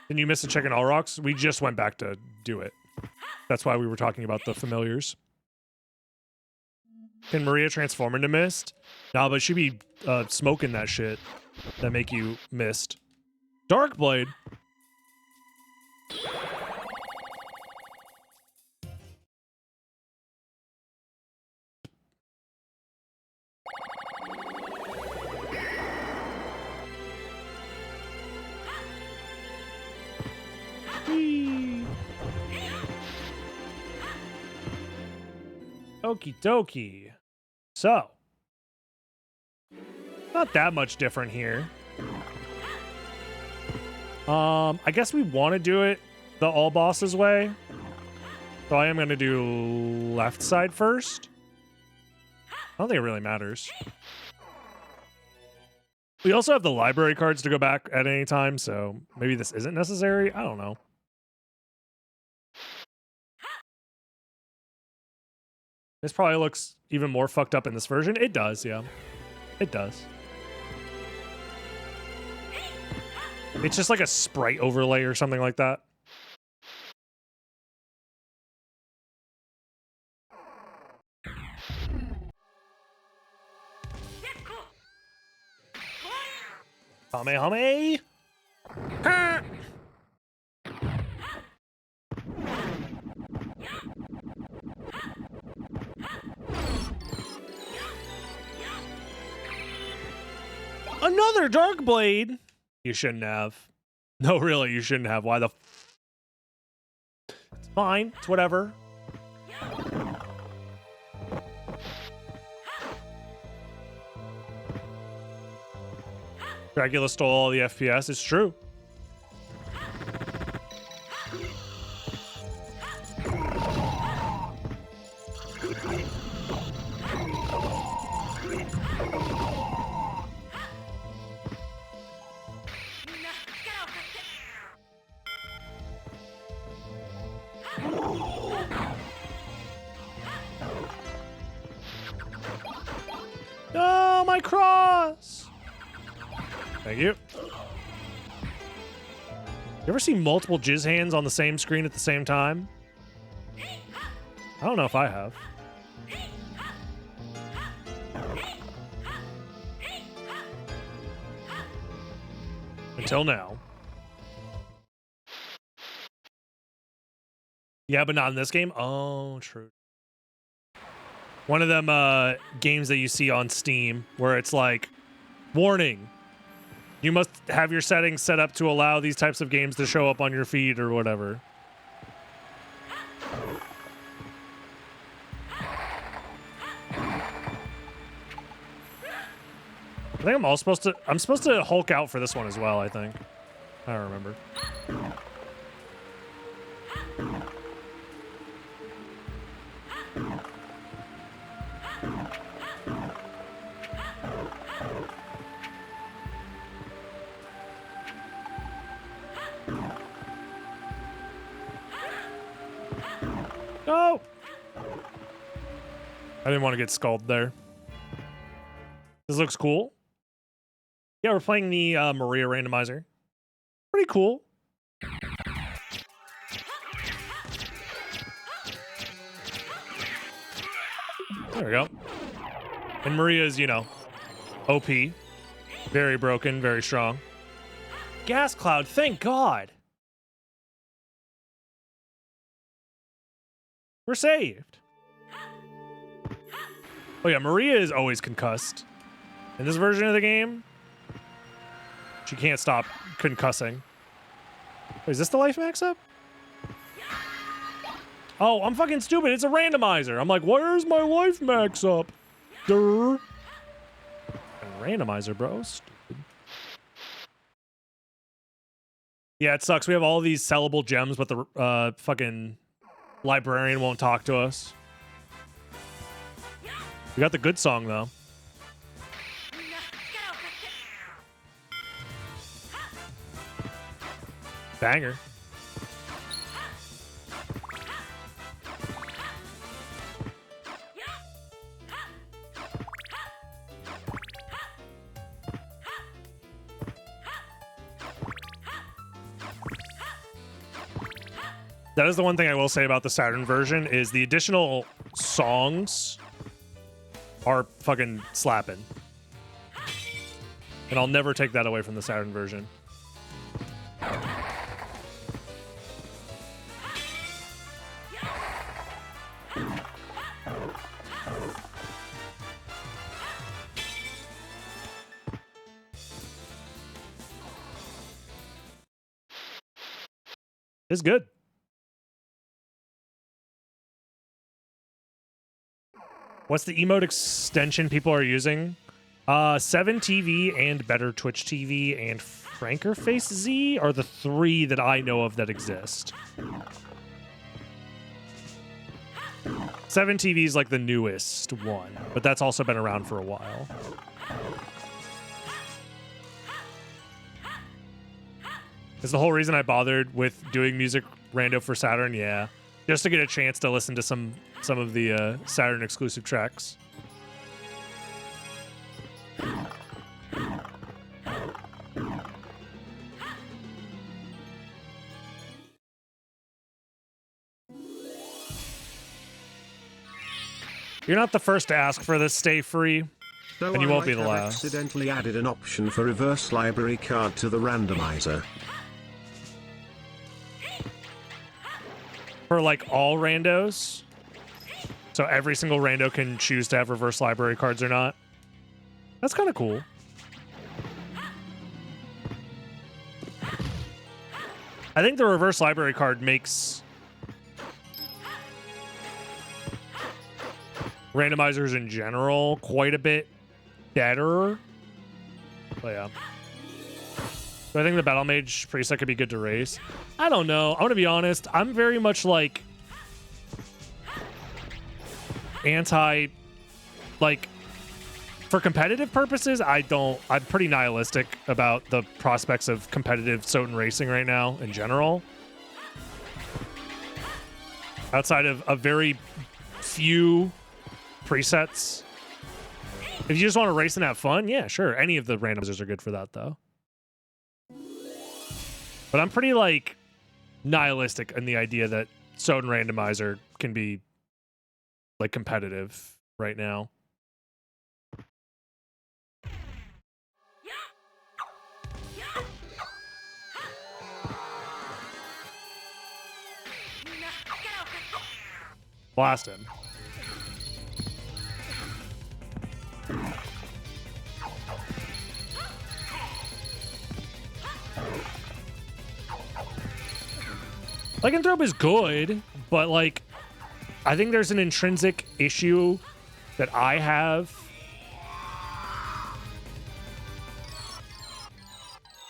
Didn't you miss a check in All Rocks? We just went back to do it. That's why we were talking about the familiars. Can Maria transform into Mist? No, but she'd be smoking that shit that make you Mist. Darkblade. Okie dokie. So, not that much different here. I guess we want to do it the all bosses way. So I am going to do left side first. I don't think it really matters. We also have the library cards to go back at any time, so maybe this isn't necessary. I don't know. This probably looks even more fucked up in this version. It does, yeah. It does. It's just like a sprite overlay or something like that. Hame. Ha! Another Dark Blade. You shouldn't have. No, really, you shouldn't have. Why the It's fine. It's whatever. Dracula stole all the FPS. It's true. Oh, my cross! Thank you. You ever see multiple jizz hands on the same screen at the same time? I don't know if I have. Until now. Yeah, but not in this game? Oh, true. One of them games that you see on Steam where it's like, warning, you must have your settings set up to allow these types of games to show up on your feed or whatever. I think I'm supposed to Hulk out for this one as well, I think. I don't remember. No! I didn't want to get skulled there. This looks cool. Yeah, we're playing the Maria randomizer. Pretty cool. There we go. And Maria's, you know, OP. Very broken, very strong. Gas cloud, thank God. We're saved. Oh yeah, Maria is always concussed. In this version of the game, she can't stop concussing. Wait, is this the life max up? Oh, I'm fucking stupid. It's a randomizer. I'm like, where's my life max up? Durr. Randomizer, bro. Stupid. Yeah, it sucks. We have all these sellable gems, but the fucking librarian won't talk to us. We got the good song, though. Banger. That is the one thing I will say about the Saturn version is the additional songs are fucking slapping. And I'll never take that away from the Saturn version. It's good. What's the emote extension people are using? 7TV and Better Twitch TV and Franker Face Z are the three that I know of that exist. 7TV is like the newest one, but that's also been around for a while. Is the whole reason I bothered with doing music rando for Saturn, yeah. Just to get a chance to listen to some of the Saturn exclusive tracks. You're not the first to ask for this. Stay free. Though And you I won't be might the have last. accidentally added an option for reverse library card to the randomizer. For like all randos? So every single rando can choose to have reverse library cards or not? That's kind of cool. I think the reverse library card makes randomizers in general quite a bit better. But yeah. So I think the Battle Mage preset could be good to race. I don't know. I'm going to be honest. I'm very much like like for competitive purposes, I'm pretty nihilistic about the prospects of competitive SotN racing right now in general. Outside of a very few presets. If you just want to race and have fun, yeah, sure. Any of the randomizers are good for that, though. But I'm pretty, like, nihilistic in the idea that SotN randomizer can be, like, competitive right now. Blast him. Lycanthrope is good, but like I think there's an intrinsic issue that I have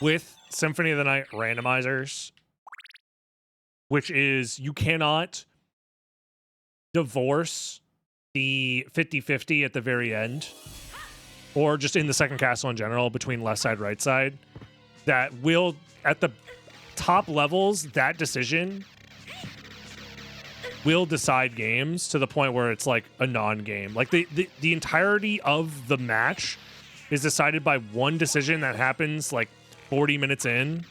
with Symphony of the Night randomizers, which is you cannot divorce the 50-50 at the very end, or just in the second castle in general between left side, right side. That will, at the top levels, that decision will decide games to the point where it's like a non-game. Like the entirety of the match is decided by one decision that happens like 40 minutes in,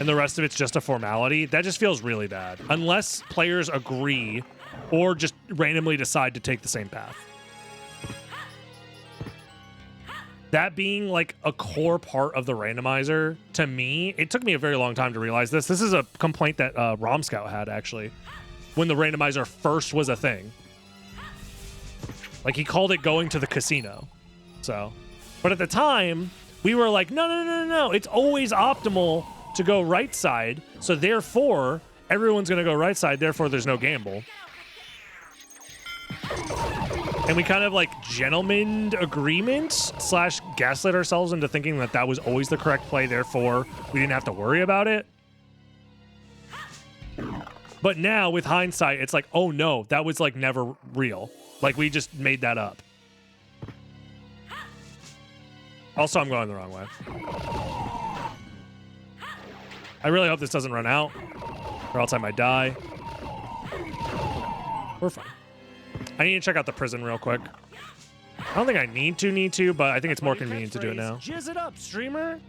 and the rest of it's just a formality. That just feels really bad. Unless players agree or just randomly decide to take the same path. That being like a core part of the randomizer, to me, it took me a very long time to realize this. This is a complaint that Rom Scout had, actually, when the randomizer first was a thing. Like, he called it going to the casino. So, but at the time, we were like, no. It's always optimal to go right side. So therefore, everyone's going to go right side. Therefore, there's no gamble. And we kind of like gentleman agreement / gaslit ourselves into thinking that that was always the correct play. Therefore, we didn't have to worry about it. But now with hindsight, it's like, oh no, that was like never real. Like we just made that up. Also, I'm going the wrong way. I really hope this doesn't run out, or else I might die. We're fine. I need to check out the prison real quick. I don't think I need to, but I think it's more convenient to do it now. Jizz it up, streamer.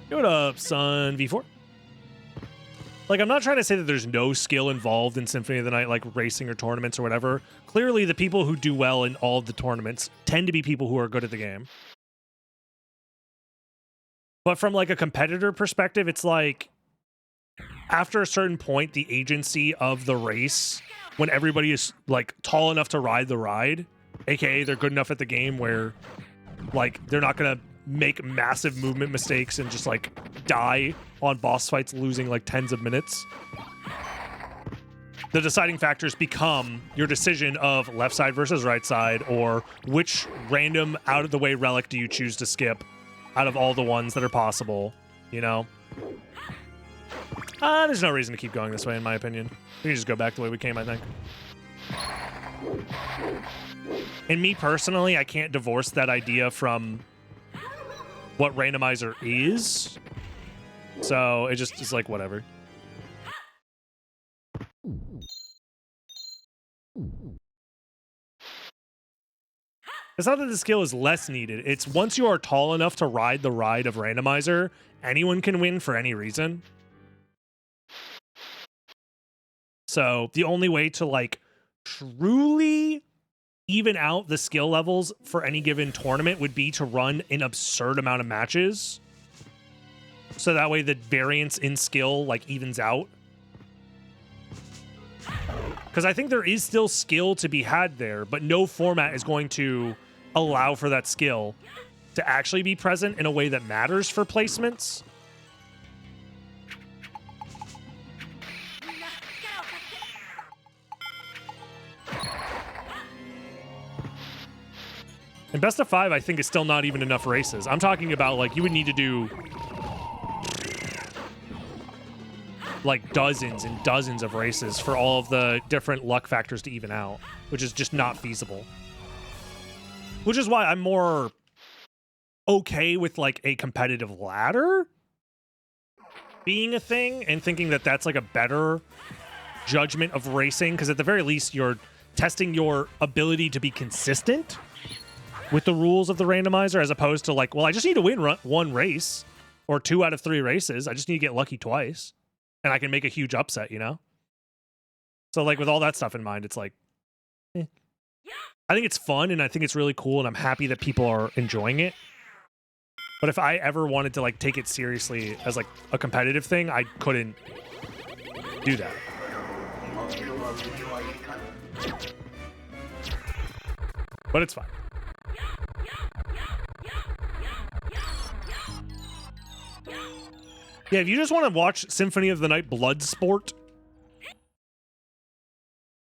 Give it up, son. V4. Like, I'm not trying to say that there's no skill involved in Symphony of the Night, like racing or tournaments or whatever. Clearly, the people who do well in all of the tournaments tend to be people who are good at the game. But from like a competitor perspective, it's like after a certain point, the agency of the race, when everybody is like tall enough to ride the ride, aka they're good enough at the game where like they're not gonna make massive movement mistakes and just like die on boss fights losing like tens of minutes. The deciding factors become your decision of left side versus right side, or which random out of the way relic do you choose to skip out of all the ones that are possible, you know? There's no reason to keep going this way, in my opinion. We can just go back the way we came, I think. And me personally, I can't divorce that idea from what randomizer is. So it just is like, whatever. It's not that the skill is less needed. It's once you are tall enough to ride the ride of randomizer, anyone can win for any reason. So the only way to like truly even out the skill levels for any given tournament would be to run an absurd amount of matches. So that way the variance in skill like evens out. Because I think there is still skill to be had there, but no format is going to allow for that skill to actually be present in a way that matters for placements. And best of 5, I think, is still not even enough races. I'm talking about, like, you would need to do like dozens and dozens of races for all of the different luck factors to even out, which is just not feasible. Which is why I'm more okay with like a competitive ladder being a thing and thinking that that's like a better judgment of racing, because at the very least you're testing your ability to be consistent with the rules of the randomizer, as opposed to like, well, I just need to win one race or 2 out of 3 races. I just need to get lucky twice and I can make a huge upset, you know? So like with all that stuff in mind, it's like, I think it's fun and I think it's really cool and I'm happy that people are enjoying it. But if I ever wanted to like take it seriously as like a competitive thing, I couldn't do that. But it's fine. Yeah, if you just want to watch Symphony of the Night Bloodsport,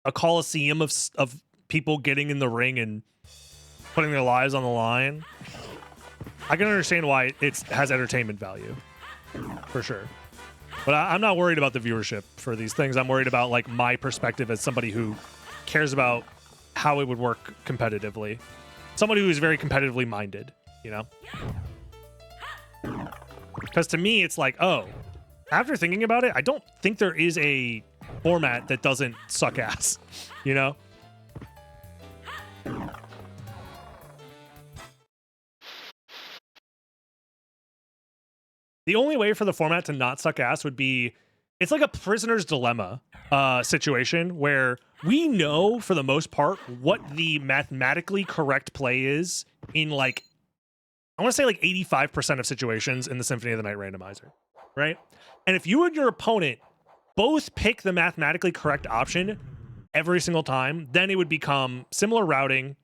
a coliseum of people getting in the ring and putting their lives on the line, I can understand why it has entertainment value, for sure. But I'm not worried about the viewership for these things. I'm worried about like my perspective as somebody who cares about how it would work competitively. Somebody who is very competitively minded, you know? Because to me, it's like, oh, after thinking about it, I don't think there is a format that doesn't suck ass, you know? The only way for the format to not suck ass would be, it's like a prisoner's dilemma situation where we know for the most part what the mathematically correct play is in like, I want to say like 85% of situations in the Symphony of the Night randomizer, right? And if you and your opponent both pick the mathematically correct option every single time, then it would become similar routing,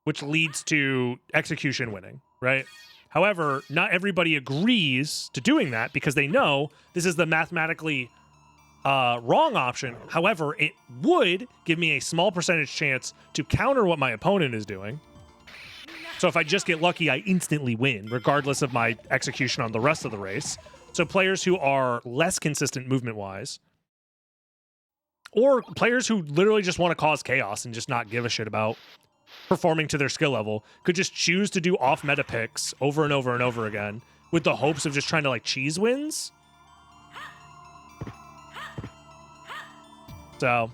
which leads to execution winning, right? However, not everybody agrees to doing that because they know this is the mathematically wrong option. However, it would give me a small percentage chance to counter what my opponent is doing. So if I just get lucky, I instantly win, regardless of my execution on the rest of the race. So players who are less consistent movement-wise, or players who literally just want to cause chaos and just not give a shit about performing to their skill level, could just choose to do off-meta picks over and over and over again with the hopes of just trying to, like, cheese wins. So,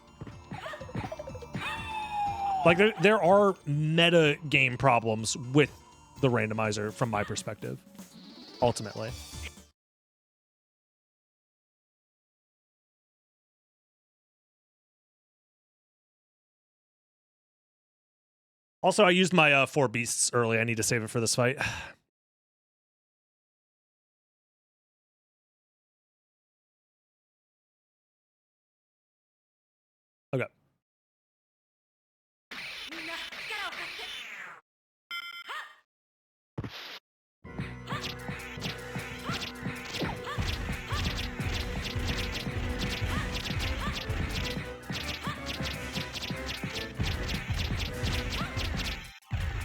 like, there are meta game problems with the randomizer from my perspective, ultimately. Also, I used my 4 beasts early. I need to save it for this fight. Okay.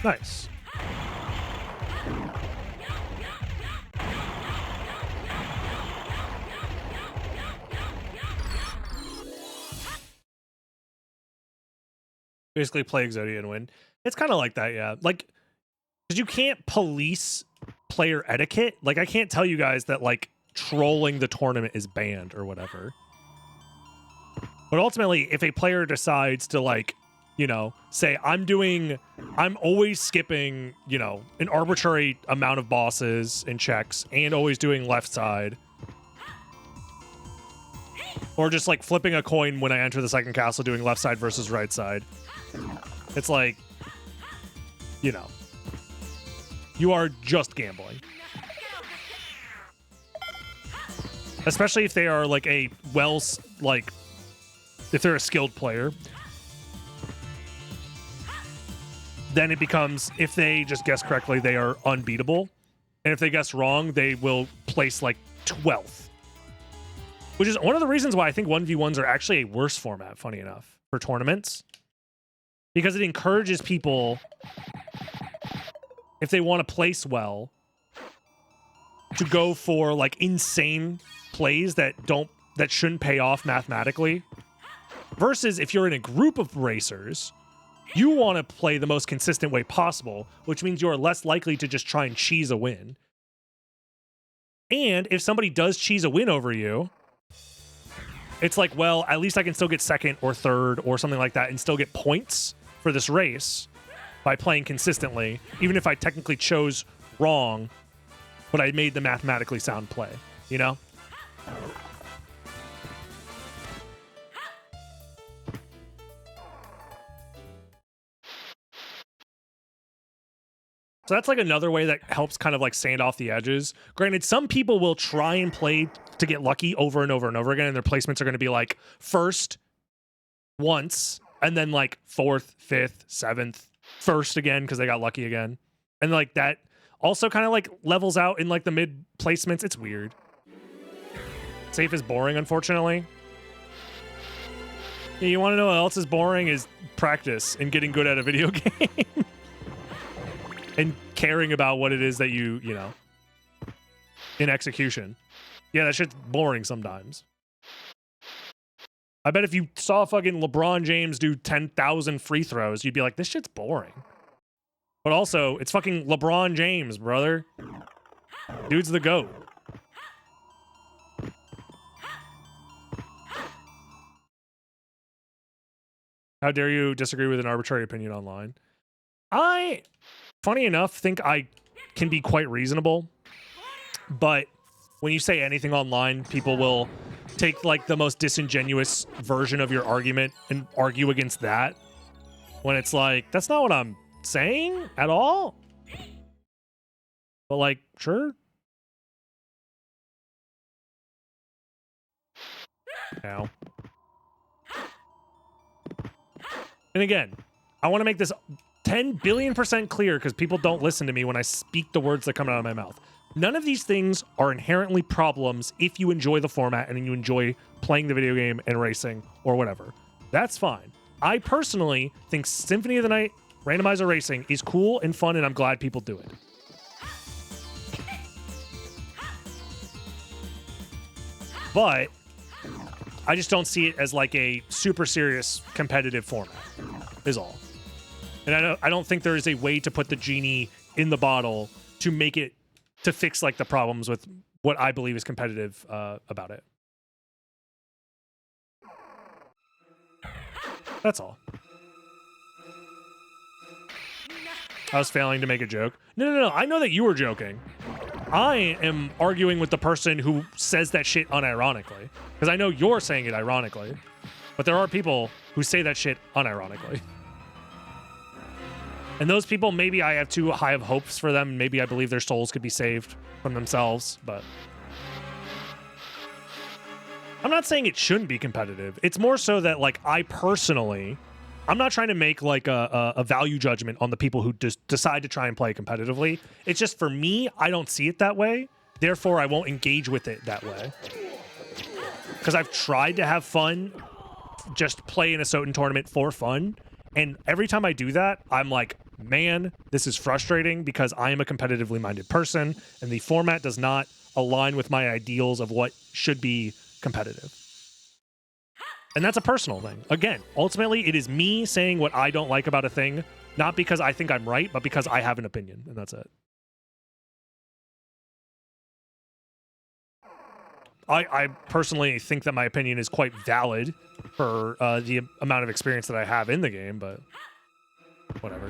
Nice. Basically play Exodia and win. It's kind of like that, yeah. Like, because you can't police player etiquette. Like, I can't tell you guys that, like, trolling the tournament is banned or whatever. But ultimately, if a player decides to, like, you know, say, I'm always skipping, you know, an arbitrary amount of bosses and checks and always doing left side. Or just, like, flipping a coin when I enter the second castle doing left side versus right side. It's like, you know, you are just gambling. Especially if they are like a if they're a skilled player, then it becomes, if they just guess correctly, they are unbeatable. And if they guess wrong, they will place like 12th. Which is one of the reasons why I think 1v1s are actually a worse format, funny enough, for tournaments. Because it encourages people, if they want to place well, to go for like insane plays that shouldn't pay off mathematically. Versus if you're in a group of racers, you want to play the most consistent way possible, which means you're less likely to just try and cheese a win. And if somebody does cheese a win over you, it's like, well, at least I can still get second or third or something like that and still get points for this race by playing consistently, even if I technically chose wrong, but I made the mathematically sound play, you know? So that's like another way that helps kind of like sand off the edges. Granted, some people will try and play to get lucky over and over and over again, and their placements are going to be like first once, and then like fourth, fifth, seventh, first again because they got lucky again. And like that also kind of like levels out in like the mid placements. It's weird. Safe is boring, unfortunately. Yeah, you want to know what else is boring? Is practice and getting good at a video game. And caring about what it is that you know, in execution. Yeah, that shit's boring sometimes. I bet if you saw fucking LeBron James do 10,000 free throws, you'd be like, this shit's boring. But also, it's fucking LeBron James, brother. Dude's the GOAT. How dare you disagree with an arbitrary opinion online? Funny enough, think I can be quite reasonable, but when you say anything online, people will take like the most disingenuous version of your argument and argue against that, when it's like, that's not what I'm saying at all. But like, sure. Now. And again, I want to make this 10 billion% clear because people don't listen to me when I speak the words that come out of my mouth. None of these things are inherently problems if you enjoy the format and you enjoy playing the video game and racing or whatever. That's fine. I personally think Symphony of the Night Randomizer Racing is cool and fun, and I'm glad people do it. But I just don't see it as like a super serious competitive format, is all. And I don't think there is a way to put the genie in the bottle to make it, to fix like the problems with what I believe is competitive about it. That's all. I was failing to make a joke. No. I know that you were joking. I am arguing with the person who says that shit unironically. Because I know you're saying it ironically. But there are people who say that shit unironically. And those people, maybe I have too high of hopes for them. Maybe I believe their souls could be saved from themselves, but I'm not saying it shouldn't be competitive. It's more so that, like, I personally, I'm not trying to make like a value judgment on the people who just decide to try and play competitively. It's just, for me, I don't see it that way. Therefore, I won't engage with it that way. Because I've tried to have fun, just play in a SotN tournament for fun. And every time I do that, I'm like, man, this is frustrating because I am a competitively minded person and the format does not align with my ideals of what should be competitive. And that's a personal thing. Again, ultimately, it is me saying what I don't like about a thing, not because I think I'm right, but because I have an opinion, and that's it. I personally think that my opinion is quite valid for the amount of experience that I have in the game, but whatever.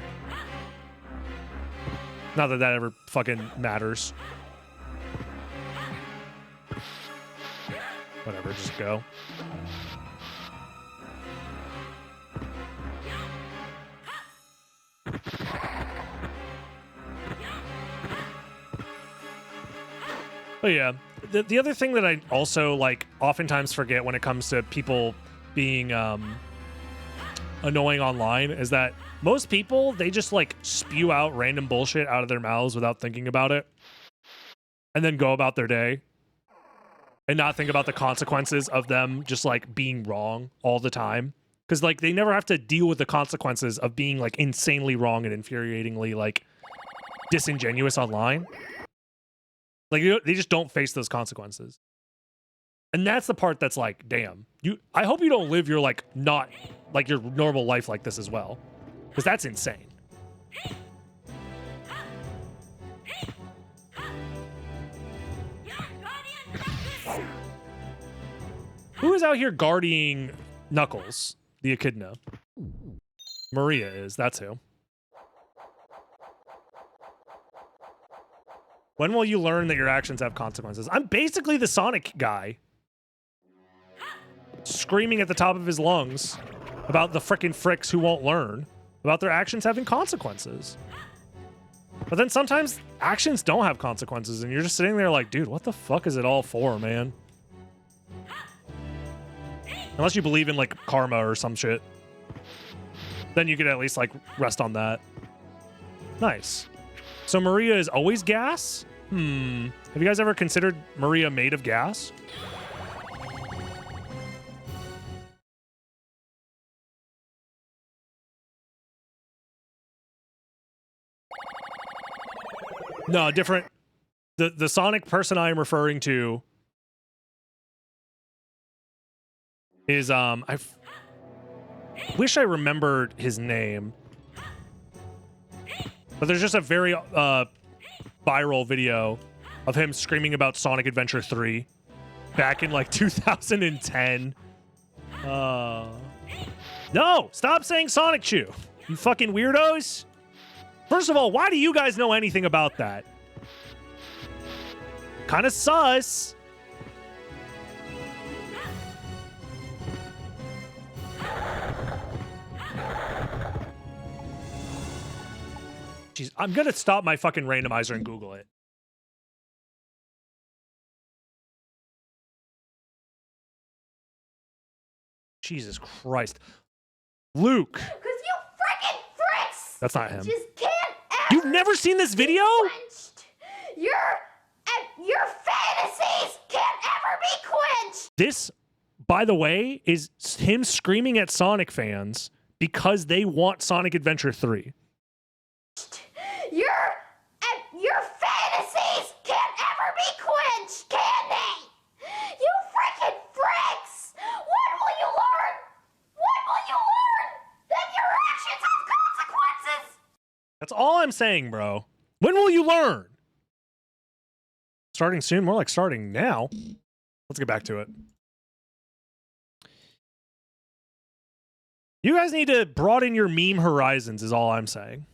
Not that that ever fucking matters. Whatever, just go. But yeah, the other thing that I also like oftentimes forget when it comes to people being annoying online is that most people, they just like spew out random bullshit out of their mouths without thinking about it and then go about their day and not think about the consequences of them just like being wrong all the time. Because like they never have to deal with the consequences of being like insanely wrong and infuriatingly like disingenuous online. Like they just don't face those consequences. And that's the part that's like, damn, I hope you don't live your like not like your normal life like this as well. Because that's insane. Who is out here guarding Knuckles, the echidna? Maria is, that's who. When will you learn that your actions have consequences? I'm basically the Sonic guy. Screaming at the top of his lungs about the frickin' fricks who won't learn about their actions having consequences. But then sometimes actions don't have consequences and you're just sitting there like, dude, what the fuck is it all for, man? Unless you believe in like karma or some shit. Then you could at least like rest on that. Nice. So Maria is always gas? Have you guys ever considered Maria made of gas? No, different. The Sonic person I am referring to is I wish I remembered his name. But there's just a very viral video of him screaming about Sonic Adventure 3 back in like 2010. No, stop saying Sonic Chew, you fucking weirdos. First of all, why do you guys know anything about that? Kind of sus. Jeez, I'm gonna stop my fucking randomizer and Google it. Jesus Christ. Luke. Because you freaking fricks! That's not him. Just can't ever You've never seen this video? quenched. Your fantasies can't ever be quenched! This, by the way, is him screaming at Sonic fans because they want Sonic Adventure 3. Your fantasies can't ever be quenched, can they? You freaking fricks! When will you learn? When will you learn that your actions have consequences? That's all I'm saying, bro. When will you learn? Starting soon? More like starting now. Let's get back to it. You guys need to broaden your meme horizons is all I'm saying.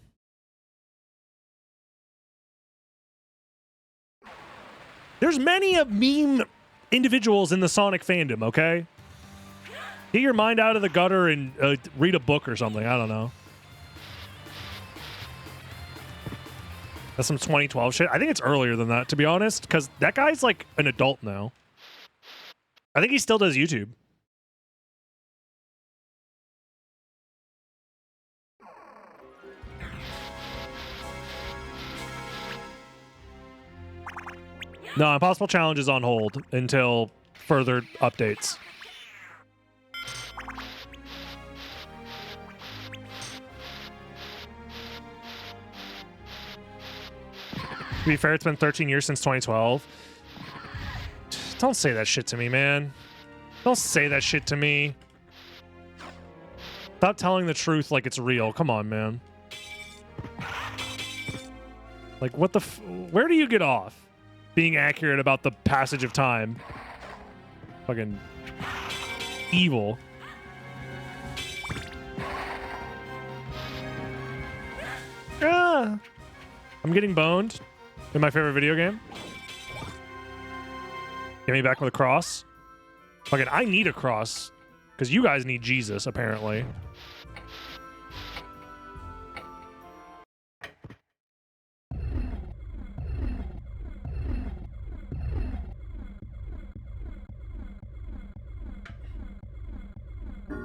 There's many of meme individuals in the Sonic fandom, okay? Get your mind out of the gutter and read a book or something. I don't know. That's some 2012 shit. I think it's earlier than that, to be honest, because that guy's like an adult now. I think he still does YouTube. No, Impossible Challenge is on hold until further updates. To be fair, it's been 13 years since 2012. Don't say that shit to me, man. Don't say that shit to me. Stop telling the truth like it's real. Come on, man. Like, what the where do you get off being accurate about the passage of time? Fucking evil. Ah. I'm getting boned in my favorite video game. Get me back with a cross. Fucking, I need a cross. Because you guys need Jesus, apparently.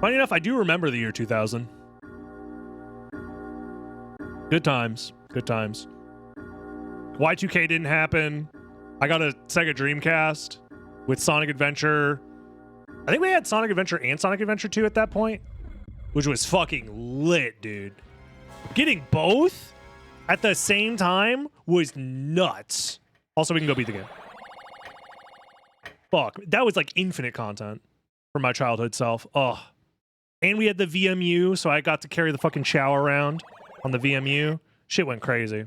Funny enough, I do remember the year 2000. Good times. Good times. Y2K didn't happen. I got a Sega Dreamcast with Sonic Adventure. I think we had Sonic Adventure and Sonic Adventure 2 at that point, which was fucking lit, dude. Getting both at the same time was nuts. Also, we can go beat the game. Fuck. That was like infinite content for my childhood self. Oh. And we had the VMU, so I got to carry the fucking chow around on the VMU. Shit went crazy.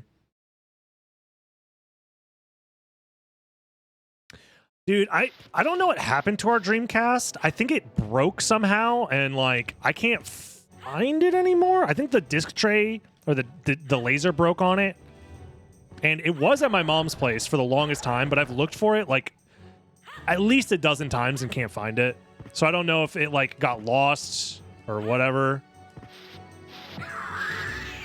Dude, I don't know what happened to our Dreamcast. I think it broke somehow, and like I can't find it anymore. I think the disc tray or the laser broke on it, and it was at my mom's place for the longest time. But I've looked for it like at least a dozen times and can't find it. So I don't know if it like got lost or whatever.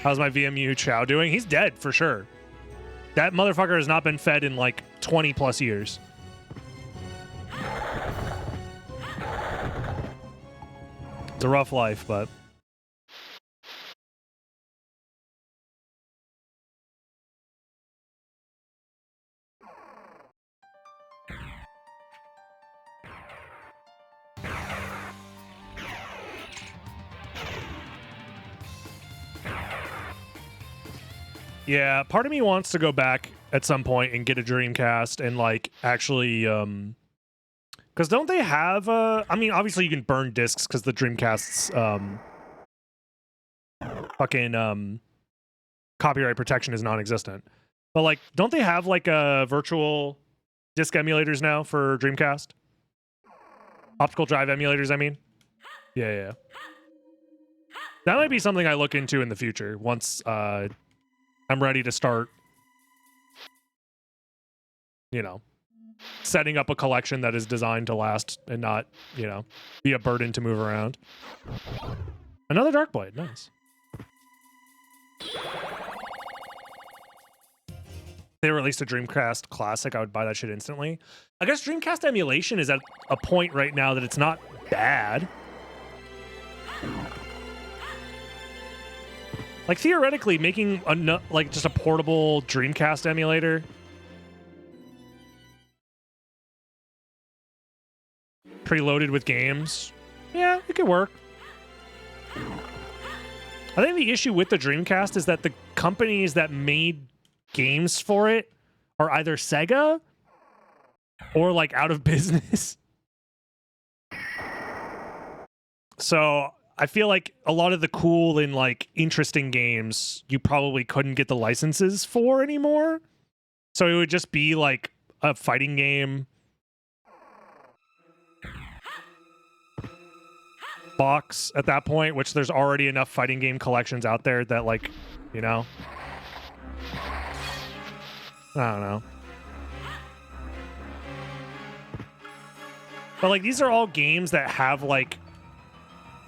How's my VMU Chow doing? He's dead for sure. That motherfucker has not been fed in like 20 plus years. It's a rough life, but yeah, part of me wants to go back at some point and get a Dreamcast and like actually because don't they have I mean, obviously you can burn discs because the Dreamcast's fucking copyright protection is non-existent. But like, don't they have like virtual disc emulators now for Dreamcast? Optical drive emulators, I mean. Yeah. That might be something I look into in the future once I'm ready to start, you know, setting up a collection that is designed to last and not, you know, be a burden to move around. Another Darkblade, nice. They released a Dreamcast Classic, I would buy that shit instantly. I guess Dreamcast emulation is at a point right now that it's not bad. Like theoretically, making like just a portable Dreamcast emulator, preloaded with games, yeah, it could work. I think the issue with the Dreamcast is that the companies that made games for it are either Sega or like out of business. So I feel like a lot of the cool and like interesting games you probably couldn't get the licenses for anymore. So it would just be like a fighting game box at that point, which there's already enough fighting game collections out there that like, you know, I don't know. But like these are all games that have like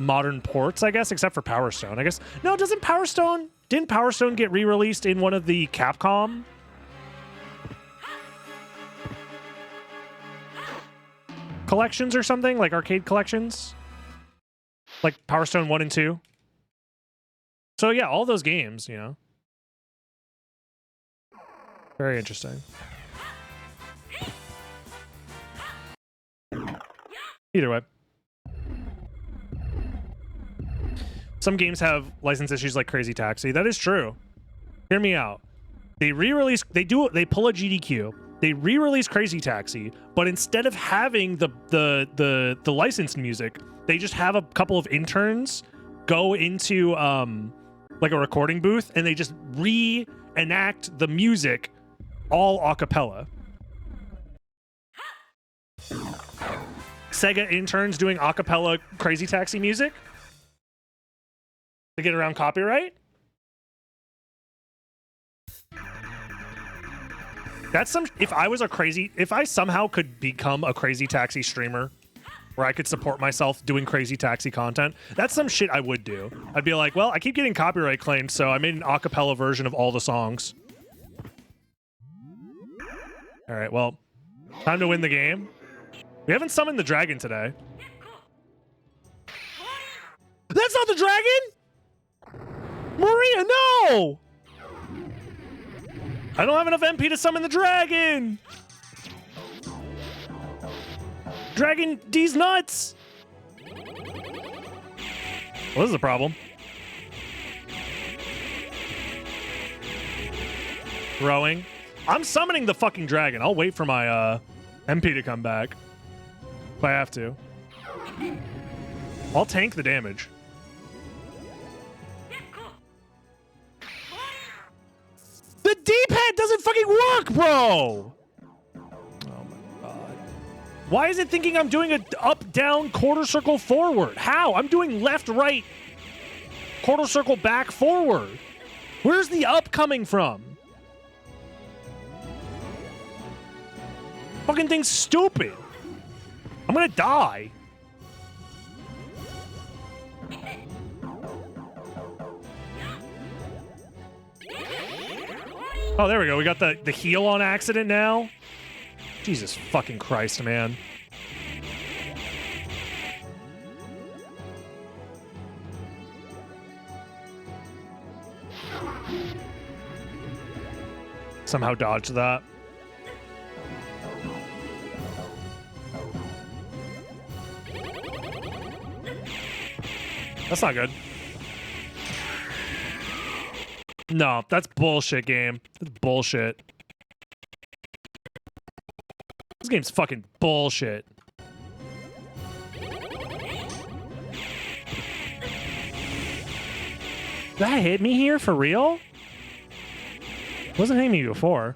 modern ports, I guess, except for Power Stone. I guess no, didn't Power Stone get re-released in one of the Capcom collections or something, like arcade collections, like Power Stone 1 and 2? So yeah, all those games, you know, very interesting. Either way, some games have license issues like Crazy Taxi. That is true. Hear me out. They re-release, they pull a GDQ. They re-release Crazy Taxi, but instead of having the licensed music, they just have a couple of interns go into like a recording booth and they just reenact the music all a cappella. Sega interns doing a cappella Crazy Taxi music to get around copyright? That's some, if I somehow could become a Crazy Taxi streamer where I could support myself doing Crazy Taxi content, that's some shit I would do. I'd be like, well, I keep getting copyright claimed, so I made an a cappella version of all the songs. All right, well, time to win the game. We haven't summoned the dragon today. That's not the dragon! Maria, no! I don't have enough MP to summon the dragon! Dragon D's nuts! Well, this is a problem. Rowing. I'm summoning the fucking dragon. I'll wait for my MP to come back. If I have to. I'll tank the damage. The D-pad doesn't fucking work, bro! Oh my god. Why is it thinking I'm doing a up, down, quarter circle, forward? How? I'm doing left, right, quarter circle, back, forward. Where's the up coming from? Fucking thing's stupid. I'm gonna die. Oh, there we go. We got the heal on accident now. Jesus fucking Christ, man. Somehow dodged that. That's not good. No, that's bullshit, game. That's bullshit. This game's fucking bullshit. That hit me here for real? Wasn't hitting me before.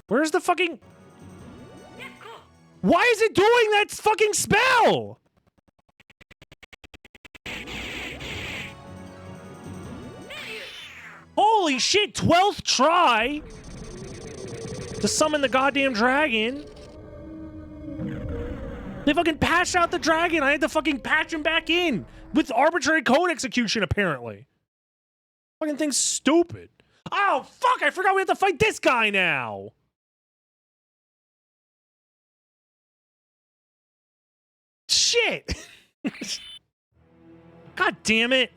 Where's the fucking... Why is it doing that fucking spell? Holy shit, 12th try to summon the goddamn dragon. They fucking patched out the dragon. I had to fucking patch him back in with arbitrary code execution, apparently. Fucking thing's stupid. Oh, fuck, I forgot we have to fight this guy now. Shit! God damn it!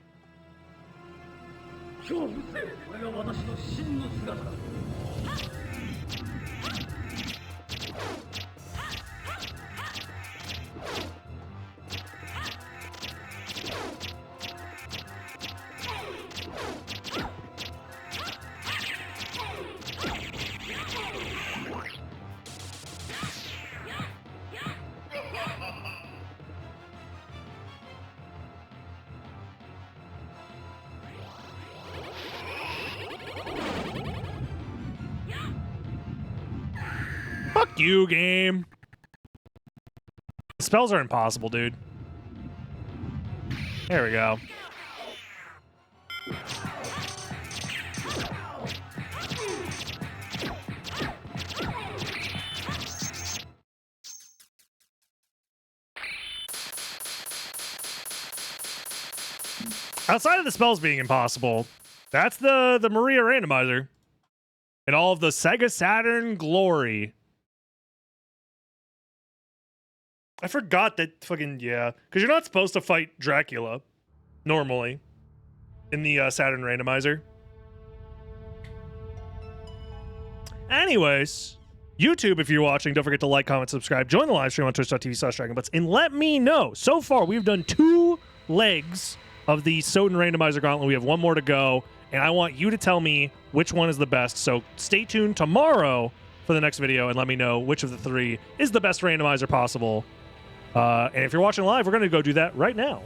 Fuck you, game. Spells are impossible, dude. There we go. Outside of the spells being impossible, that's the Maria Randomizer. And all of the Sega Saturn glory. I forgot that fucking, yeah. Because you're not supposed to fight Dracula, normally, in the Saturn Randomizer. Anyways, YouTube, if you're watching, don't forget to like, comment, subscribe. Join the live stream on twitch.tv/DragonButts. And let me know. So far, we've done 2 legs of the SotN Randomizer Gauntlet. We have 1 more to go. And I want you to tell me which one is the best. So stay tuned tomorrow for the next video and let me know which of the 3 is the best randomizer possible. And if you're watching live, we're going to go do that right now.